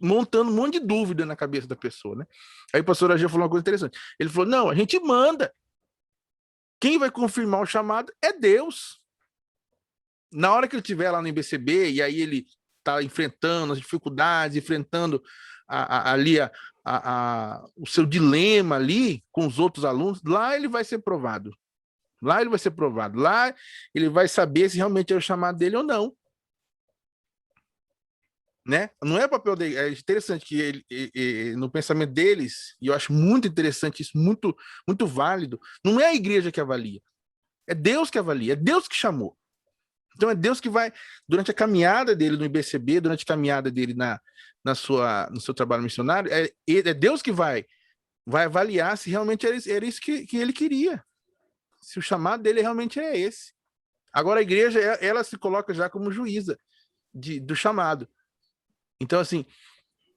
montando um monte de dúvida na cabeça da pessoa, né? Aí o pastor Ageu falou uma coisa interessante. Ele falou, não, a gente manda. Quem vai confirmar o chamado é Deus. Na hora que ele estiver lá no IBCB, e aí ele está enfrentando as dificuldades, enfrentando o seu dilema ali com os outros alunos, lá ele vai ser provado. Lá ele vai ser provado. Lá ele vai saber se realmente é o chamado dele ou não. Né? Não é papel dele. É interessante que no pensamento deles, e eu acho muito interessante isso, muito, muito válido, não é a igreja que avalia. É Deus que avalia, é Deus que chamou. Então é Deus que vai, durante a caminhada dele no IBCB, durante a caminhada dele no seu trabalho missionário, é Deus que vai avaliar se realmente era isso que ele queria. Se o chamado dele realmente é esse. Agora a igreja, ela se coloca já como juíza do chamado. Então, assim,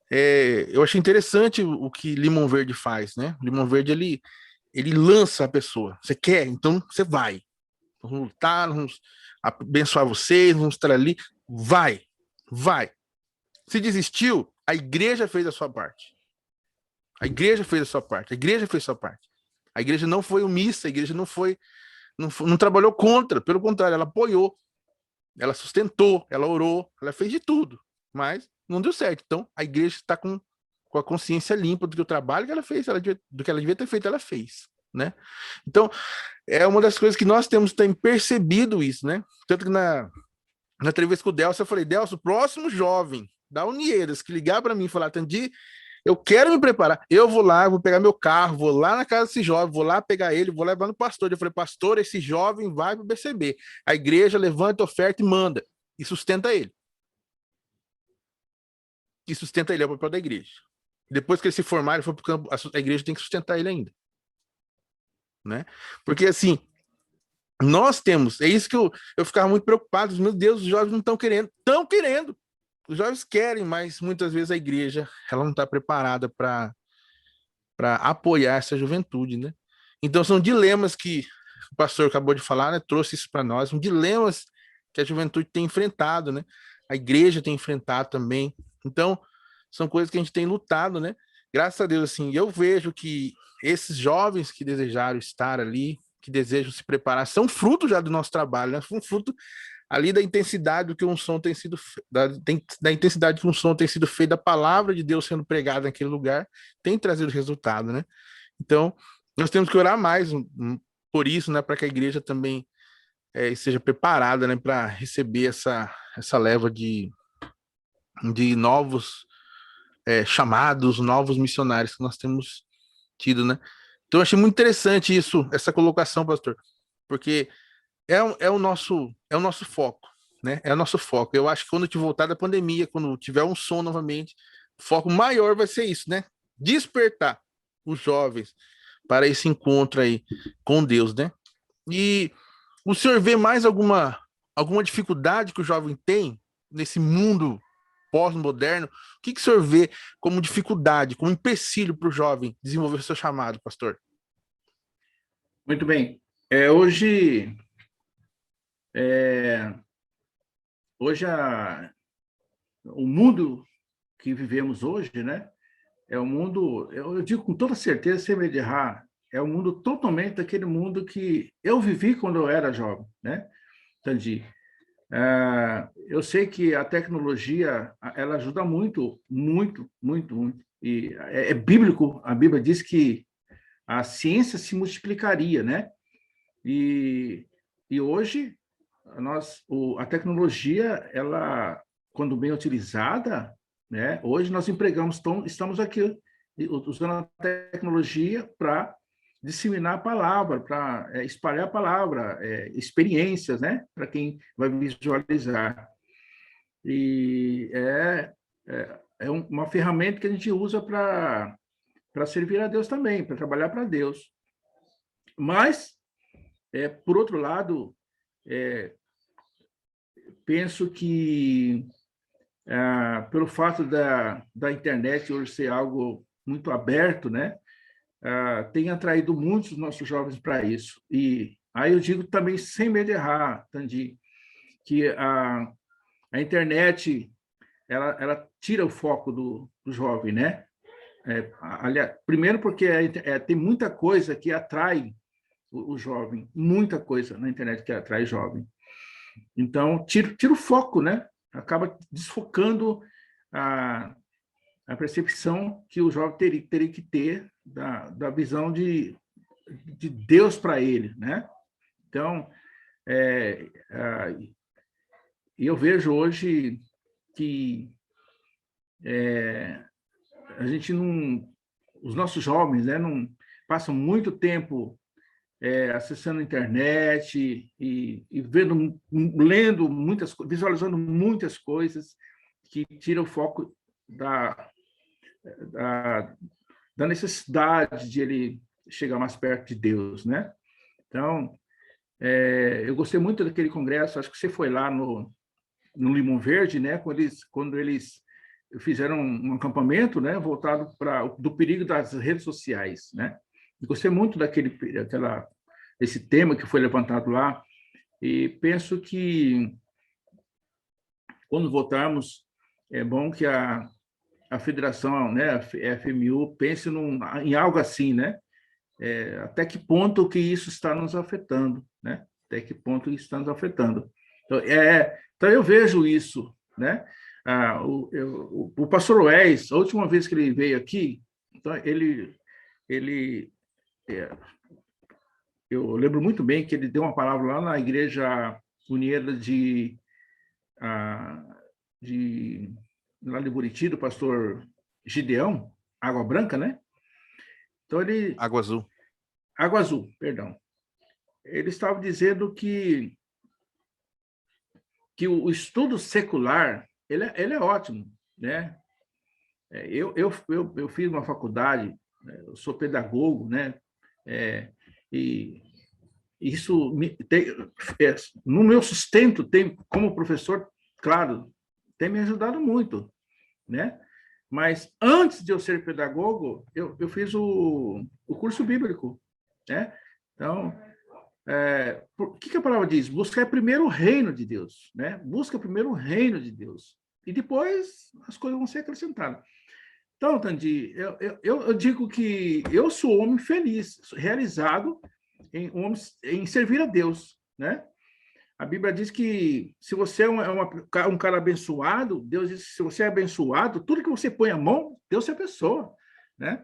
eu achei interessante o que Limão Verde faz, né? O Limão Verde, ele lança a pessoa. Você quer? Então você vai. Vamos lutar, vamos abençoar vocês, vamos estar ali. Vai. Se desistiu, a igreja fez a sua parte. A igreja fez a sua parte. A igreja fez a sua parte. A igreja não foi omissa, a igreja não trabalhou contra, pelo contrário, ela apoiou, ela sustentou, ela orou, ela fez de tudo, mas não deu certo. Então, a igreja está com a consciência limpa do que o trabalho que ela fez, do que ela devia ter feito, ela fez, né? Então, é uma das coisas que nós temos também percebido isso, né? Tanto que na entrevista com o Delcio, eu falei, Delcio, o próximo jovem da Unieiras que ligar para mim e falar, Tandi, eu quero me preparar. Eu vou lá, vou pegar meu carro, vou lá na casa desse jovem, vou lá pegar ele, vou levar no pastor. Eu falei, pastor, esse jovem vai para o BCB. A igreja levanta, oferta e manda. E sustenta ele. E sustenta ele, é o papel da igreja. Depois que ele se formar, ele for para o campo, a igreja tem que sustentar ele ainda. Né? Porque assim, nós temos, é isso que eu ficava muito preocupado. Meu Deus, os jovens não estão querendo. Estão querendo. Os jovens querem, mas muitas vezes a igreja ela não está preparada para apoiar essa juventude, né? Então são dilemas que o pastor acabou de falar, né? Trouxe isso para nós, são dilemas que a juventude tem enfrentado, né? A igreja tem enfrentado também. Então são coisas que a gente tem lutado, né? Graças a Deus, assim, eu vejo que esses jovens que desejaram estar ali, que desejam se preparar, são fruto já do nosso trabalho, né? São fruto ali da intensidade do que um som tem sido da intensidade que um som tem sido feito, da palavra de Deus sendo pregada naquele lugar, tem trazido resultado, né? Então, nós temos que orar mais por isso, né, para que a igreja também esteja preparada, né, para receber essa leva de novos chamados, novos missionários que nós temos tido, né? Então, eu achei muito interessante isso, essa colocação, pastor, porque é o nosso foco, né? É o nosso foco. Eu acho que quando te voltar da pandemia, quando tiver um som novamente, o foco maior vai ser isso, né? Despertar os jovens para esse encontro aí com Deus, né? E o senhor vê mais alguma dificuldade que o jovem tem nesse mundo pós-moderno? O que o senhor vê como dificuldade, como empecilho para o jovem desenvolver o seu chamado, pastor? Muito bem. Hoje o mundo que vivemos hoje, né? É um mundo, eu digo com toda certeza, sem medo de errar, é um mundo totalmente daquele mundo que eu vivi quando eu era jovem, né? Tandi, eu sei que a tecnologia, ela ajuda muito, muito, muito, muito. E é bíblico, a Bíblia diz que a ciência se multiplicaria, né? E hoje, a tecnologia, ela, quando bem utilizada, né? Hoje nós estamos aqui usando a tecnologia para disseminar a palavra, para espalhar a palavra, experiências, né? Para quem vai visualizar. E uma ferramenta que a gente usa para servir a Deus também, para trabalhar para Deus. Mas, por outro lado, penso que pelo fato da internet hoje ser algo muito aberto, né, tem atraído muitos nossos jovens para isso. E aí eu digo também, sem medo de errar, Tandi, que a internet ela tira o foco do jovem, né? Aliás, primeiro porque tem muita coisa que atrai o jovem, muita coisa na internet que atrai jovem. Então, tira o foco, né? Acaba desfocando a percepção que o jovem teria que ter da visão de Deus para ele, né? Então, eu vejo hoje que a gente não... Os nossos jovens, né, não passam muito tempo acessando a internet e vendo, lendo muitas, visualizando muitas coisas que tiram o foco da necessidade de ele chegar mais perto de Deus, né? Então, eu gostei muito daquele congresso, acho que você foi lá no Limão Verde, né? Quando eles fizeram um acampamento, né? Voltado do perigo das redes sociais, né? Eu gostei muito esse tema que foi levantado lá e penso que quando voltarmos é bom que a federação, né? A FMU pense em algo assim, né? Até que ponto que isso está nos afetando, né? Até que ponto isso está nos afetando. Então eu vejo isso, né? O pastor Wes, a última vez que ele veio aqui, então eu lembro muito bem que ele deu uma palavra lá na Igreja Unida lá de Buriti, do pastor Gideão, Água Branca, né? Então Água Azul. Água Azul, perdão. Ele estava dizendo que o estudo secular ele é ótimo, né? Eu fiz uma faculdade, eu sou pedagogo, né? E isso no meu sustento como professor, claro, tem me ajudado muito, né? Mas antes de eu ser pedagogo, eu fiz o curso bíblico, né? Então, o que a palavra diz? Buscar primeiro o reino de Deus, né? Busca primeiro o reino de Deus. E depois as coisas vão ser acrescentadas. Então, Tandi, eu digo que eu sou homem feliz, realizado em servir a Deus, né? A Bíblia diz que se você é um cara abençoado, Deus diz que se você é abençoado, tudo que você põe a mão, Deus se abençoa, né?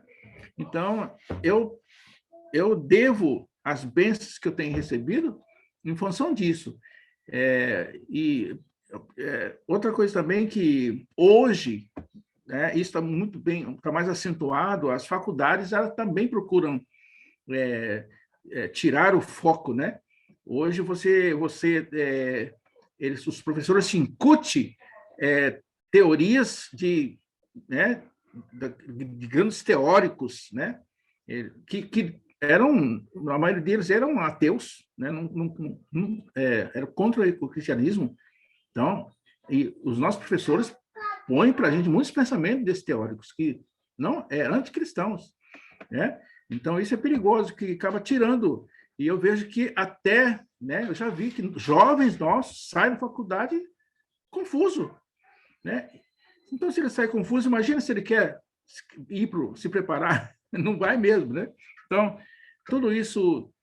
Então, eu devo as bênçãos que eu tenho recebido em função disso. Outra coisa também que hoje, né, isso está muito bem, está mais acentuado, as faculdades elas também procuram tirar o foco, né? Hoje os professores te incutem teorias de grandes teóricos, né? Que eram, a maioria deles eram ateus, né? Era contra o cristianismo. Então, e os nossos professores põem para a gente muitos pensamentos desses teóricos que não anticristãos, né? Então, isso é perigoso, que acaba tirando. E eu vejo que até, né, eu já vi que jovens nossos saem da faculdade confuso, né? Então, se ele sai confuso, imagina se ele quer se preparar, não vai mesmo, né? Então, tudo isso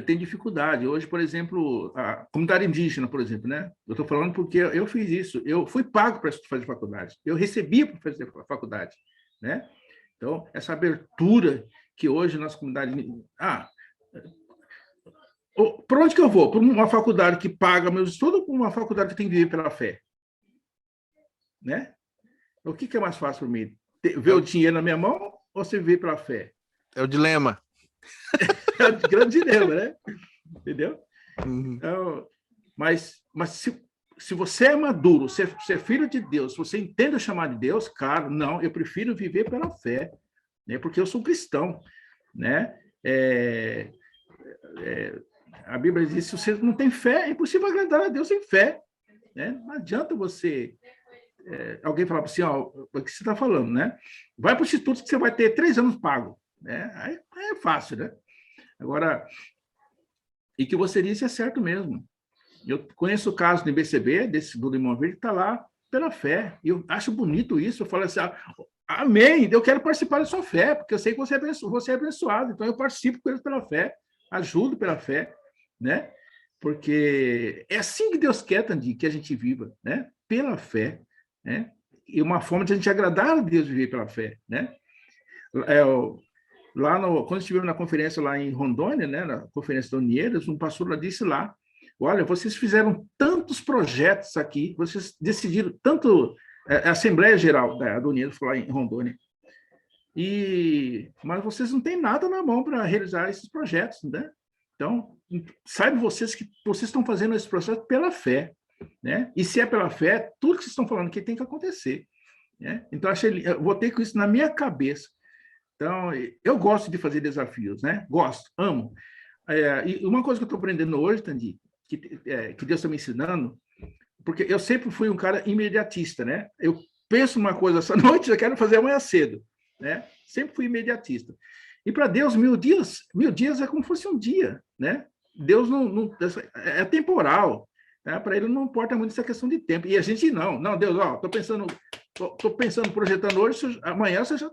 tem dificuldade. Hoje, por exemplo, a comunidade indígena, por exemplo, né? Eu estou falando porque eu fiz isso. Eu fui pago para fazer faculdade. Eu recebi para fazer faculdade, né? Então, essa abertura que hoje nas comunidades... por onde que eu vou? Por uma faculdade que paga meus estudos ou por uma faculdade que tem que viver pela fé? Né? O que é mais fácil para mim? Ver o dinheiro na minha mão ou você viver pela fé? É o dilema. É o grande dilema, né? Entendeu? Uhum. Então, mas se você é maduro, se é filho de Deus, se você entende o chamado de Deus, cara, não, eu prefiro viver pela fé, né? Porque eu sou cristão, né? A Bíblia diz, se você não tem fé, é impossível agradar a Deus sem fé, né? Não adianta você... alguém falar assim, o que você está falando, né? Vai para o instituto que você vai ter 3 anos pago, né? Aí é fácil, né? Agora, e que você disse é certo mesmo. Eu conheço o caso do IBCB, do Limão Verde, que está lá pela fé. E eu acho bonito isso. Eu falo assim, amém, eu quero participar da sua fé, porque eu sei que você é abençoado, então eu participo com eles pela fé, ajudo pela fé, né? Porque é assim que Deus quer, Tandi, que a gente viva, né? Pela fé, né? E uma forma de a gente agradar a Deus viver pela fé, né? Quando estivemos na conferência lá em Rondônia, né, na conferência da Unieiras, um pastor lá disse lá, olha, vocês fizeram tantos projetos aqui, vocês decidiram tanto, a Assembleia Geral da Unieiras foi lá em Rondônia, Mas vocês não têm nada na mão para realizar esses projetos, né? Então, saibam vocês que vocês estão fazendo esse processo pela fé, né? E se é pela fé, tudo que vocês estão falando aqui tem que acontecer, né? Então, eu vou ter com isso na minha cabeça. Então, eu gosto de fazer desafios, né? Gosto, amo. E uma coisa que eu estou aprendendo hoje, Tandi, que Deus está me ensinando, porque eu sempre fui um cara imediatista, né? Eu penso uma coisa essa noite, já quero fazer amanhã cedo, né? Sempre fui imediatista. E para Deus, 1000 dias é como se fosse um dia, né? Deus não é temporal, né? Para ele não importa muito essa questão de tempo. E a gente não, Deus, ó, tô pensando, projetando hoje, amanhã você já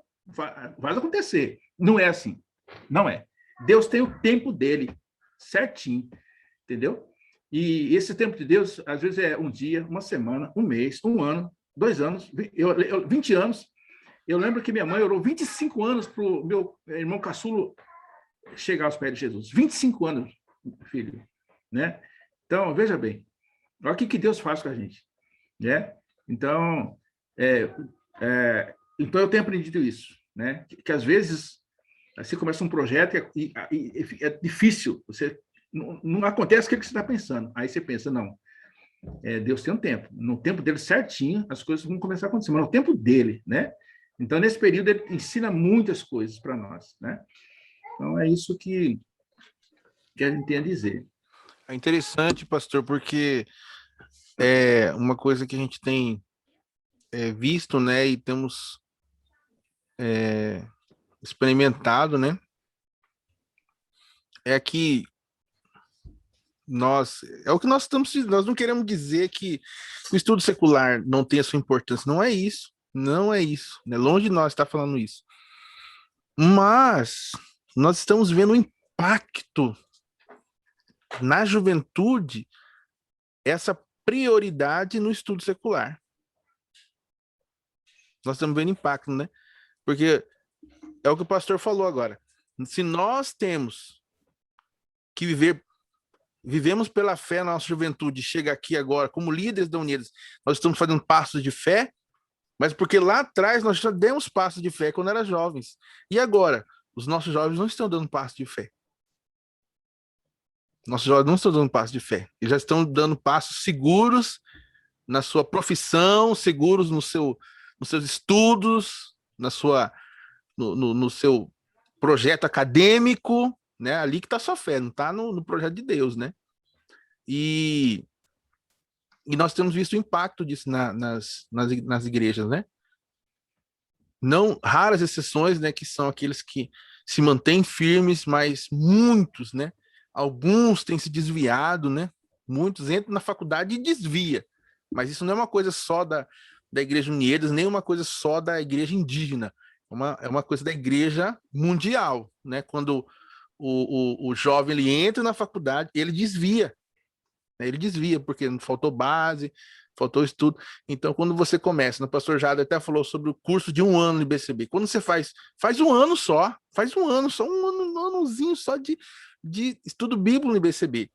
vai acontecer. Não é assim, não é. Deus tem o tempo dele, certinho, entendeu? E esse tempo de Deus, às vezes é um dia, uma semana, um mês, um ano, 2 anos, 20 anos. Eu lembro que minha mãe orou 25 anos para o meu irmão caçulo chegar aos pés de Jesus. 25 anos, filho, né? Então, veja bem, olha o que Deus faz com a gente, né? Então, então eu tenho aprendido isso, né? Que às vezes você começa um projeto e é difícil, não acontece aquilo que você está pensando. Aí você pensa, não, Deus tem um tempo. No tempo dele certinho, as coisas vão começar a acontecer, mas no tempo dele, né? Então, nesse período, ele ensina muitas coisas para nós, né? Então, é isso que a gente tem a dizer. É interessante, pastor, porque é uma coisa que a gente tem visto, né, e temos experimentado, né, é que é o que nós nós não queremos dizer que o estudo secular não tem a sua importância, não é isso, né, longe de nós estar falando isso, mas nós estamos vendo o impacto na juventude, essa prioridade no estudo secular. Nós estamos vendo impacto, né? Porque é o que o pastor falou agora. Se nós temos que vivemos pela fé na nossa juventude, chega aqui agora, como líderes da Unidas, nós estamos fazendo passos de fé, mas porque lá atrás nós já demos passos de fé quando éramos jovens. E agora? Os nossos jovens não estão dando passos de fé. Nossos jovens não estão dando passos de fé. Eles já estão dando passos seguros na sua profissão, seguros nos seus estudos, no seu projeto acadêmico, né? Ali que está a sua fé, não está no projeto de Deus, né? E nós temos visto o impacto disso nas igrejas, né? Não raras exceções, né? Que são aqueles que se mantêm firmes, mas muitos, né? Alguns têm se desviado, né? Muitos entram na faculdade e desvia. Mas isso não é uma coisa só da Igreja Unidas, nem uma coisa só da igreja indígena. É uma coisa da igreja mundial, né? Quando o jovem ele entra na faculdade, ele desvia. Né? Ele desvia, porque não faltou base, faltou estudo. Então, quando você começa, o pastor Jada até falou sobre o curso de 1 ano no IBCB. Quando você faz 1 ano só, um anozinho só de estudo bíblico no IBCB.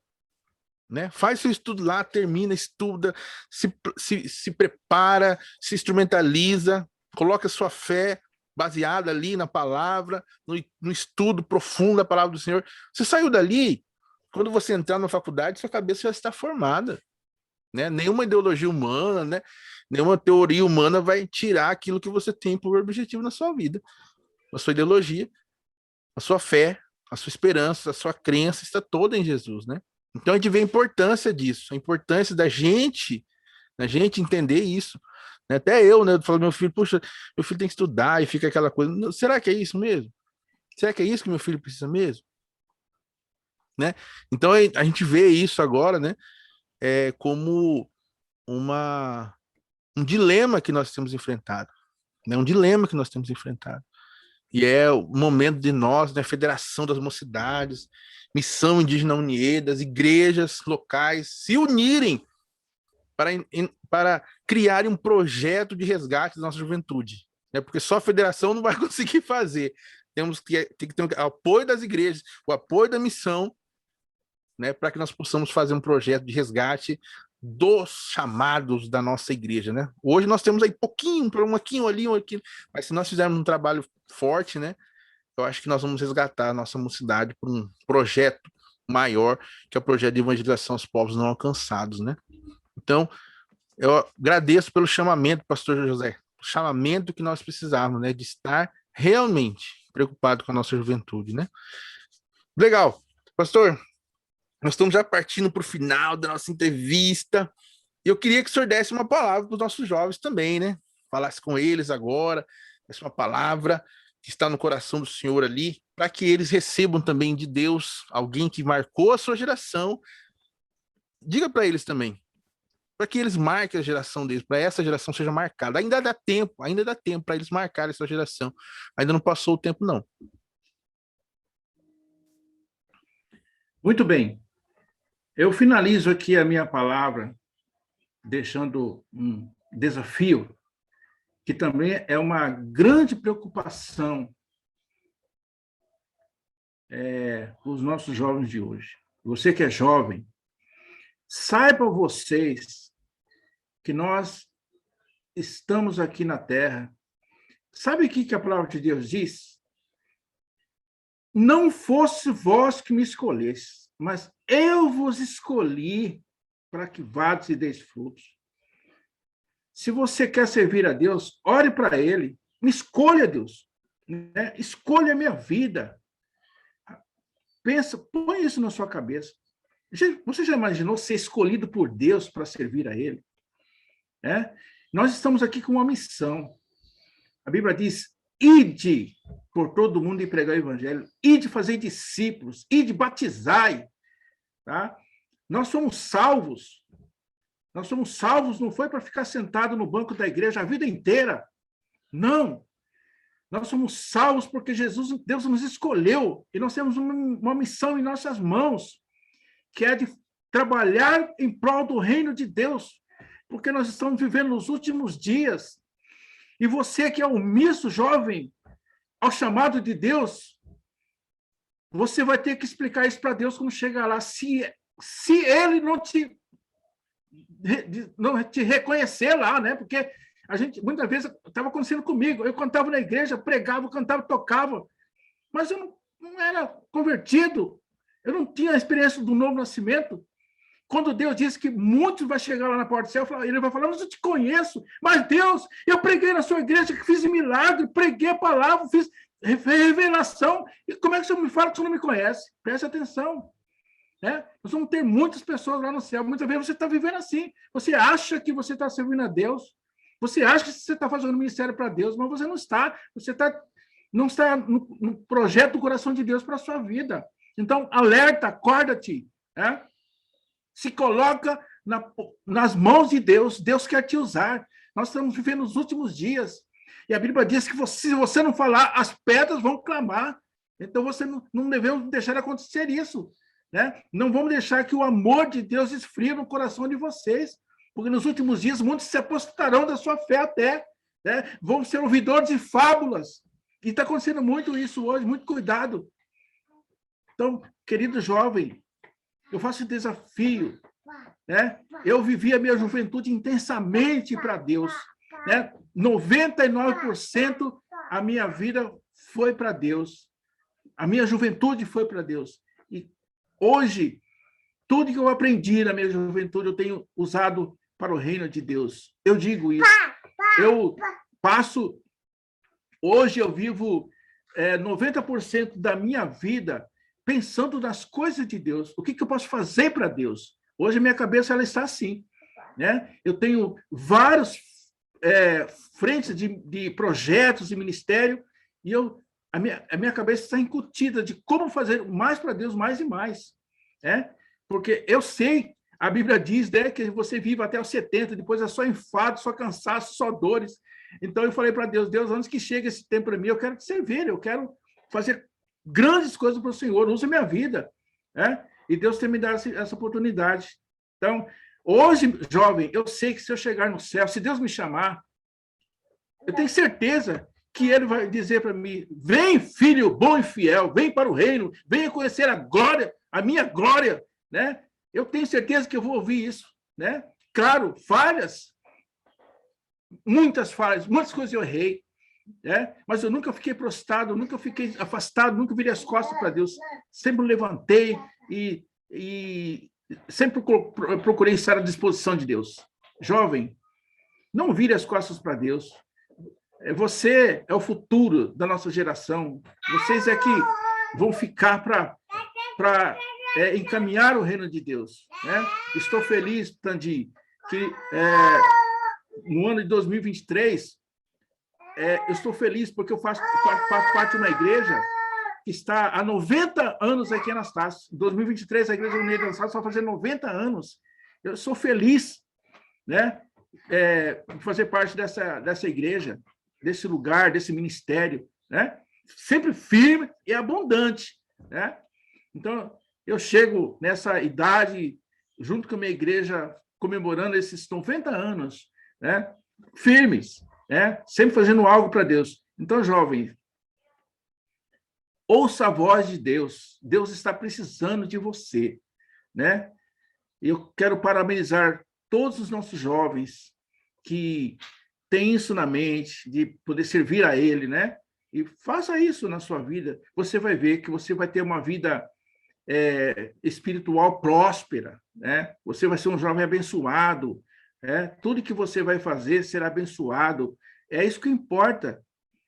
Né? Faz seu estudo lá, termina, estuda, se prepara, se instrumentaliza, coloca sua fé baseada ali na palavra, no estudo profundo da palavra do Senhor. Você saiu dali, quando você entrar na faculdade, sua cabeça já está formada. Né? Nenhuma ideologia humana, né? Nenhuma teoria humana vai tirar aquilo que você tem por objetivo na sua vida. A sua ideologia, a sua fé, a sua esperança, a sua crença está toda em Jesus, né? Então a gente vê a importância disso, a importância da gente entender isso. Até eu, né? Eu falo, meu filho, puxa, meu filho tem que estudar e fica aquela coisa. Será que é isso mesmo? Será que é isso que meu filho precisa mesmo? Né? Então a gente vê isso agora, né? Como um dilema que nós temos enfrentado. Né? Um dilema que nós temos enfrentado. E é o momento de nós, né, Federação das Mocidades, Missão Indígena Unidas, igrejas locais se unirem para criarem um projeto de resgate da nossa juventude. Né? Porque só a federação não vai conseguir fazer. Tem que ter o apoio das igrejas, o apoio da missão, né, para que nós possamos fazer um projeto de resgate dos chamados da nossa igreja, né? Hoje nós temos aí pouquinho, um pouquinho ali, um aqui, mas se nós fizermos um trabalho forte, né? Eu acho que nós vamos resgatar a nossa mocidade por um projeto maior, que é o projeto de evangelização aos povos não alcançados, né? Então, eu agradeço pelo chamamento, pastor José, o chamamento que nós precisávamos, né? De estar realmente preocupado com a nossa juventude, né? Legal. Pastor, nós estamos já partindo para o final da nossa entrevista. E eu queria que o senhor desse uma palavra para os nossos jovens também, né? Falasse com eles agora, desse uma palavra que está no coração do senhor ali, para que eles recebam também de Deus alguém que marcou a sua geração. Diga para eles também, para que eles marquem a geração deles, para essa geração seja marcada. Ainda dá tempo para eles marcarem essa geração. Ainda não passou o tempo, não. Muito bem. Eu finalizo aqui a minha palavra deixando um desafio que também é uma grande preocupação os nossos jovens de hoje. Você que é jovem, saiba vocês que nós estamos aqui na Terra. Sabe o que a palavra de Deus diz? Não fosse vós que me escolhesse, mas eu vos escolhi para que vades e deis frutos. Se você quer servir a Deus, ore para Ele, escolha Deus, né? Escolha a minha vida. Pensa, põe isso na sua cabeça. Você já imaginou ser escolhido por Deus para servir a Ele? Nós estamos aqui com uma missão. A Bíblia diz: ide por todo mundo e pregar o evangelho, ide fazer discípulos, ide batizai. Tá? Nós somos salvos. Nós somos salvos, não foi para ficar sentado no banco da igreja a vida inteira. Não. Nós somos salvos porque Deus nos escolheu e nós temos uma missão em nossas mãos, que é de trabalhar em prol do reino de Deus, porque nós estamos vivendo nos últimos dias. E você que é omisso, jovem, ao chamado de Deus, você vai ter que explicar isso para Deus quando chegar lá. Se Ele não te reconhecer lá, né? Porque a gente, muitas vezes, estava acontecendo comigo. Eu cantava na igreja, pregava, cantava, tocava, mas eu não era convertido. Eu não tinha a experiência do novo nascimento. Quando Deus disse que muitos vai chegar lá na porta do céu, ele vai falar: mas eu te conheço. Mas Deus, eu preguei na sua igreja, que fiz milagre, preguei a palavra, fiz revelação. E como é que você me fala que você não me conhece? Preste atenção. Nós vamos ter muitas pessoas lá no céu. Muitas vezes você está vivendo assim. Você acha que você está servindo a Deus. Você acha que você está fazendo ministério para Deus, mas você não está. Você não está no projeto do coração de Deus para a sua vida. Então, alerta, acorda-te. Se coloca nas mãos de Deus. Deus quer te usar. Nós estamos vivendo os últimos dias. E a Bíblia diz que se você não falar, as pedras vão clamar. Então, você não devemos deixar acontecer isso. Não vamos deixar que o amor de Deus esfrie no coração de vocês, porque nos últimos dias muitos se apostatarão da sua fé até. Vão ser ouvidores de fábulas. E está acontecendo muito isso hoje. Muito cuidado. Então, querido jovem, eu faço desafio. Eu vivi a minha juventude intensamente para Deus. 99% a minha vida foi para Deus. A minha juventude foi para Deus. E hoje, tudo que eu aprendi na minha juventude, eu tenho usado para o reino de Deus. Eu digo isso. Hoje eu vivo 90% da minha vida pensando nas coisas de Deus. O que eu posso fazer para Deus? Hoje a minha cabeça ela está assim. Eu tenho vários frentes de projetos de ministério e a minha cabeça está incutida de como fazer mais para Deus, mais e mais. Porque eu sei, a Bíblia diz que você vive até os 70, depois é só enfado, só cansaço, só dores. Então eu falei para Deus: Deus, antes que chegue esse tempo para mim, eu quero te servir, eu quero fazer grandes coisas para o Senhor, usa minha vida. E Deus tem me dado essa oportunidade. Então, hoje, jovem, eu sei que se eu chegar no céu, se Deus me chamar, eu tenho certeza que Ele vai dizer para mim: vem, filho bom e fiel, vem para o reino, venha conhecer a glória, a minha glória. Eu tenho certeza que eu vou ouvir isso. Claro, falhas, muitas falhas, muitas coisas eu errei, né? Mas eu nunca fiquei prostrado, nunca fiquei afastado, nunca virei as costas para Deus. Sempre levantei e sempre procurei estar à disposição de Deus. Jovem, não vire as costas para Deus. Você é o futuro da nossa geração. Vocês é que vão ficar para encaminhar o reino de Deus, né? Estou feliz, Tandi, que no ano de 2023, eu estou feliz porque eu faço parte de uma igreja que está há 90 anos aqui em Anastácio. Em 2023, a Igreja Unida de Anastácio vai fazer 90 anos. Eu sou feliz, né, por fazer parte dessa igreja, desse lugar, desse ministério, né? Sempre firme e abundante, né? Então, eu chego nessa idade, junto com a minha igreja, comemorando esses 90 anos, né? Firmes, né? Sempre fazendo algo para Deus. Então, jovem, ouça a voz de Deus. Deus está precisando de você, né? Eu quero parabenizar todos os nossos jovens que têm isso na mente, de poder servir a Ele, né? E faça isso na sua vida. Você vai ver que você vai ter uma vida espiritual próspera, né? Você vai ser um jovem abençoado, né? Tudo que você vai fazer será abençoado. É isso que importa.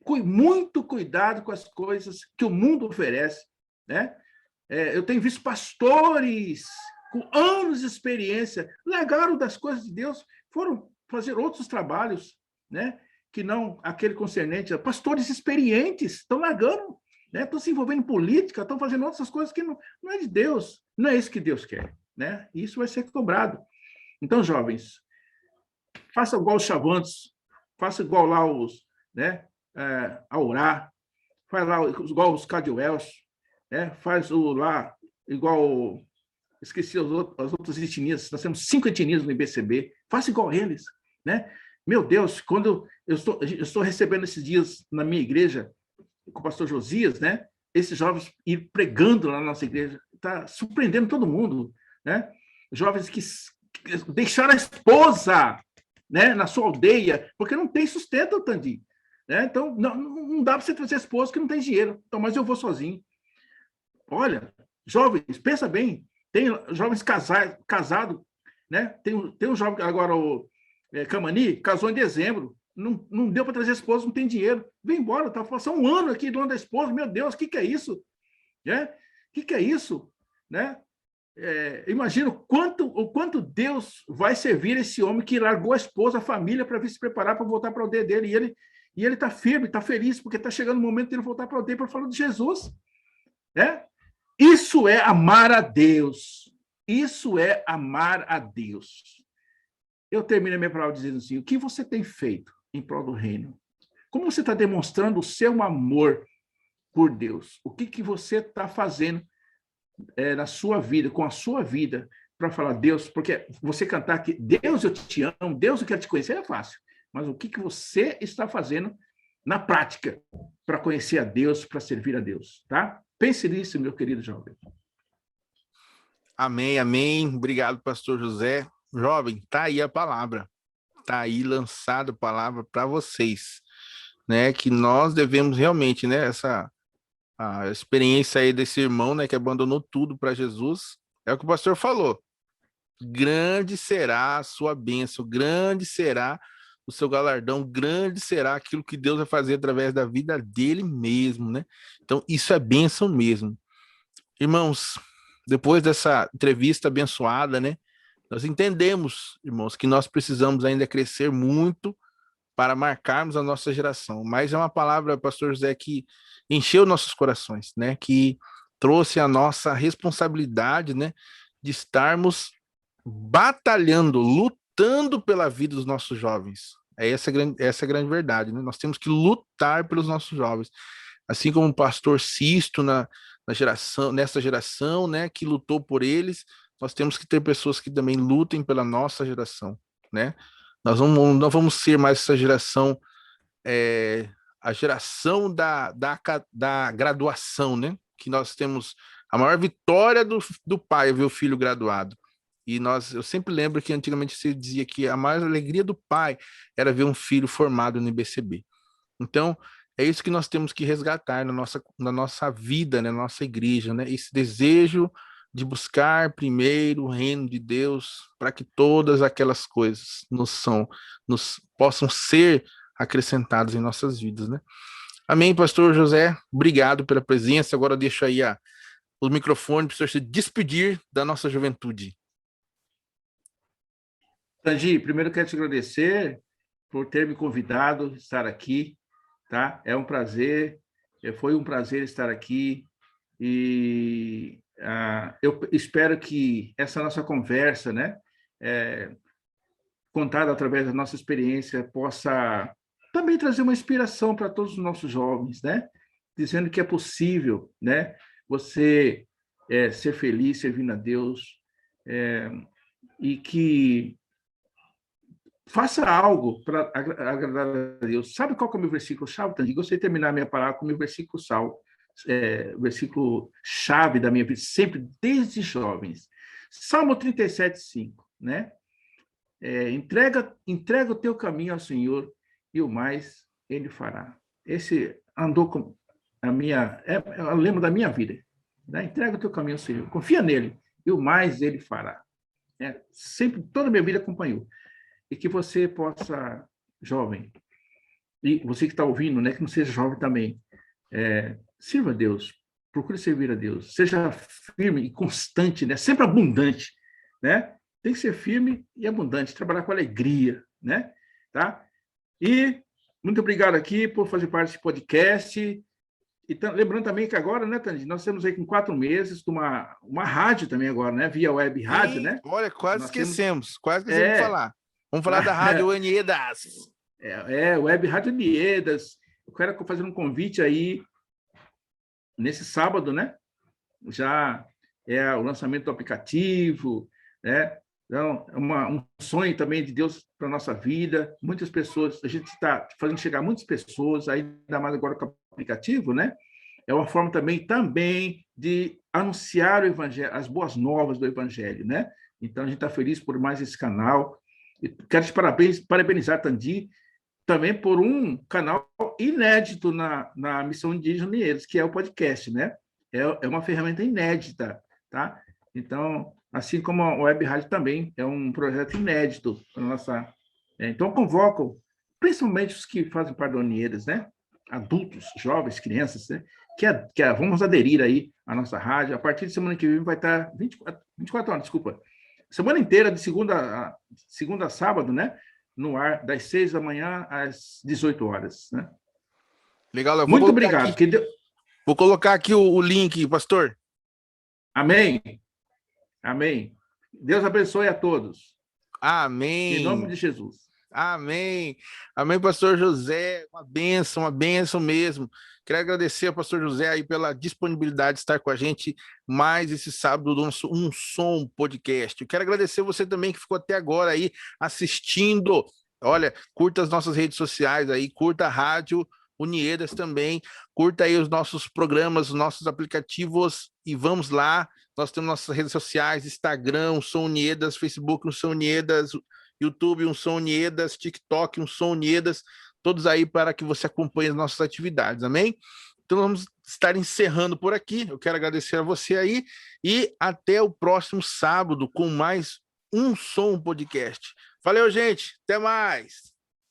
Muito cuidado com as coisas que o mundo oferece, né? Eu tenho visto pastores com anos de experiência, largaram das coisas de Deus, foram fazer outros trabalhos, né? Que não aquele concernente. Pastores experientes estão largando, né? Estão se envolvendo em política, estão fazendo outras coisas que não é de Deus, não é isso que Deus quer, né? E isso vai ser cobrado. Então, jovens, faça igual os chavantes, faça igual lá os, né? A orar, faz lá igual os Cadwells, né? Faz lá igual, esqueci as outras etnias, nós temos 5 etnias no IBCB, faça igual a eles, né? Meu Deus, quando eu estou recebendo esses dias na minha igreja, com o pastor Josias, né? Esses jovens ir pregando lá na nossa igreja, está surpreendendo todo mundo, né? Jovens que deixaram a esposa, né, na sua aldeia, porque não tem sustento, Tandi. Né? Então, não dá para você trazer esposa que não tem dinheiro. Então, mas eu vou sozinho. Olha, jovens, pensa bem. Tem jovens casados, né? Tem um jovem agora, o Camani, casou em dezembro. Não deu para trazer esposa, não tem dinheiro. Vem embora, tá passando um ano aqui do ano da esposa. Meu Deus, o que é isso? Né? O que é isso? Né? Imagina o quanto Deus vai servir esse homem que largou a esposa, a família, para vir se preparar para voltar para a aldeia dele. E ele está firme, está feliz, porque está chegando o momento de ele voltar para a aldeia para falar de Jesus. Né? Isso é amar a Deus. Isso é amar a Deus. Eu termino a minha palavra dizendo assim, o que você tem feito em prol do reino? Como você está demonstrando o seu amor por Deus? O que você está fazendo na sua vida, com a sua vida, para falar Deus? Porque você cantar que Deus, eu te amo, Deus, eu quero te conhecer, é fácil. Mas o que você está fazendo na prática para conhecer a Deus, para servir a Deus, tá? Pense nisso, meu querido jovem. Amém, amém. Obrigado, pastor José. Jovem, tá aí a palavra. Tá aí lançada a palavra para vocês, né? Que nós devemos realmente, né? A experiência aí desse irmão, né? Que abandonou tudo para Jesus. É o que o pastor falou. Grande será a sua bênção, grande será o seu galardão, grande será aquilo que Deus vai fazer através da vida dele mesmo, né? Então, isso é bênção mesmo. Irmãos, depois dessa entrevista abençoada, né? Nós entendemos, irmãos, que nós precisamos ainda crescer muito para marcarmos a nossa geração. Mas é uma palavra, pastor José, que encheu nossos corações, né? Que trouxe a nossa responsabilidade, né? De estarmos batalhando, lutando pela vida dos nossos jovens. Essa a grande verdade, né? Nós temos que lutar pelos nossos jovens. Assim como o pastor Sisto nessa geração, né, que lutou por eles, nós temos que ter pessoas que também lutem pela nossa geração, né? Nós não vamos ser mais essa geração, a geração da graduação, né? Que nós temos a maior vitória do pai é ver o filho graduado. E eu sempre lembro que antigamente se dizia que a maior alegria do pai era ver um filho formado no IBCB. Então, é isso que nós temos que resgatar na nossa vida, né, na nossa igreja, né? Esse desejo de buscar primeiro o reino de Deus para que todas aquelas coisas nos possam ser acrescentadas em nossas vidas, né? Amém, pastor José. Obrigado pela presença. Agora eu deixo aí o microfone para o senhor se despedir da nossa juventude. Tangi, primeiro quero te agradecer por ter me convidado a estar aqui, tá? É um prazer, foi um prazer estar aqui e eu espero que essa nossa conversa, né, contada através da nossa experiência, possa também trazer uma inspiração para todos os nossos jovens, né? Dizendo que é possível, né, você ser feliz servindo a Deus, e que faça algo para agradar a Deus. Sabe qual que é o meu versículo-chave, Tandy? Gostaria de terminar a minha palavra com o meu versículo-chave da minha vida, sempre, desde jovens. Salmo 37:5, né? Entrega o teu caminho ao Senhor e o mais Ele fará. Esse andou com a minha... eu lembro da minha vida. Né? Entrega o teu caminho ao Senhor, confia nele e o mais Ele fará. Sempre, toda a minha vida acompanhou. E que você possa, jovem, e você que está ouvindo, né, que não seja jovem também, sirva a Deus, procure servir a Deus, seja firme e constante, né, sempre abundante, né? Tem que ser firme e abundante, trabalhar com alegria, né? Tá? E muito obrigado aqui por fazer parte desse podcast. E lembrando também que agora, né, Tandy, nós temos aí com 4 meses uma rádio também agora, né? Via web rádio, né? Olha, quase esquecemos de falar. Vamos falar da Rádio Uniedas. Web Rádio Uniedas. Eu quero fazer um convite aí nesse sábado, né? Já é o lançamento do aplicativo, né? Então, é um sonho também de Deus para a nossa vida. Muitas pessoas, a gente está fazendo chegar muitas pessoas, ainda mais agora com o aplicativo, né? É uma forma também de anunciar o Evangelho, as boas novas do Evangelho, né? Então, a gente está feliz por mais esse canal. E quero te parabenizar, Tandy, também por um canal inédito na Missão Indígena Uniedas, que é o podcast, né? É uma ferramenta inédita, tá? Então, assim como a Web Rádio também é um projeto inédito para nossa... Então, convoco, principalmente os que fazem parte da Uniedas, né? Adultos, jovens, crianças, né? Vamos aderir aí à nossa rádio. A partir de semana que vem vai estar 24 horas, desculpa. Semana inteira, de segunda a sábado, né? No ar, das 6 da manhã às 18 horas, né? Legal, muito obrigado. Vou colocar aqui o link, pastor. Amém. Amém. Deus abençoe a todos. Amém. Em nome de Jesus. Amém. Amém, pastor José. Uma bênção mesmo. Quero agradecer ao pastor José aí pela disponibilidade de estar com a gente mais esse sábado do nosso Um Som Podcast. Eu quero agradecer você também que ficou até agora aí assistindo. Olha, curta as nossas redes sociais aí, curta a Rádio Uniedas também, curta aí os nossos programas, os nossos aplicativos e vamos lá. Nós temos nossas redes sociais, Instagram, Um Som Uniedas, Facebook, Um Som Uniedas, YouTube, Um Som Uniedas, TikTok, Um Som Uniedas, todos aí para que você acompanhe as nossas atividades, amém? Então vamos estar encerrando por aqui. Eu quero agradecer a você aí e até o próximo sábado com mais Um Som Podcast. Valeu, gente. Até mais.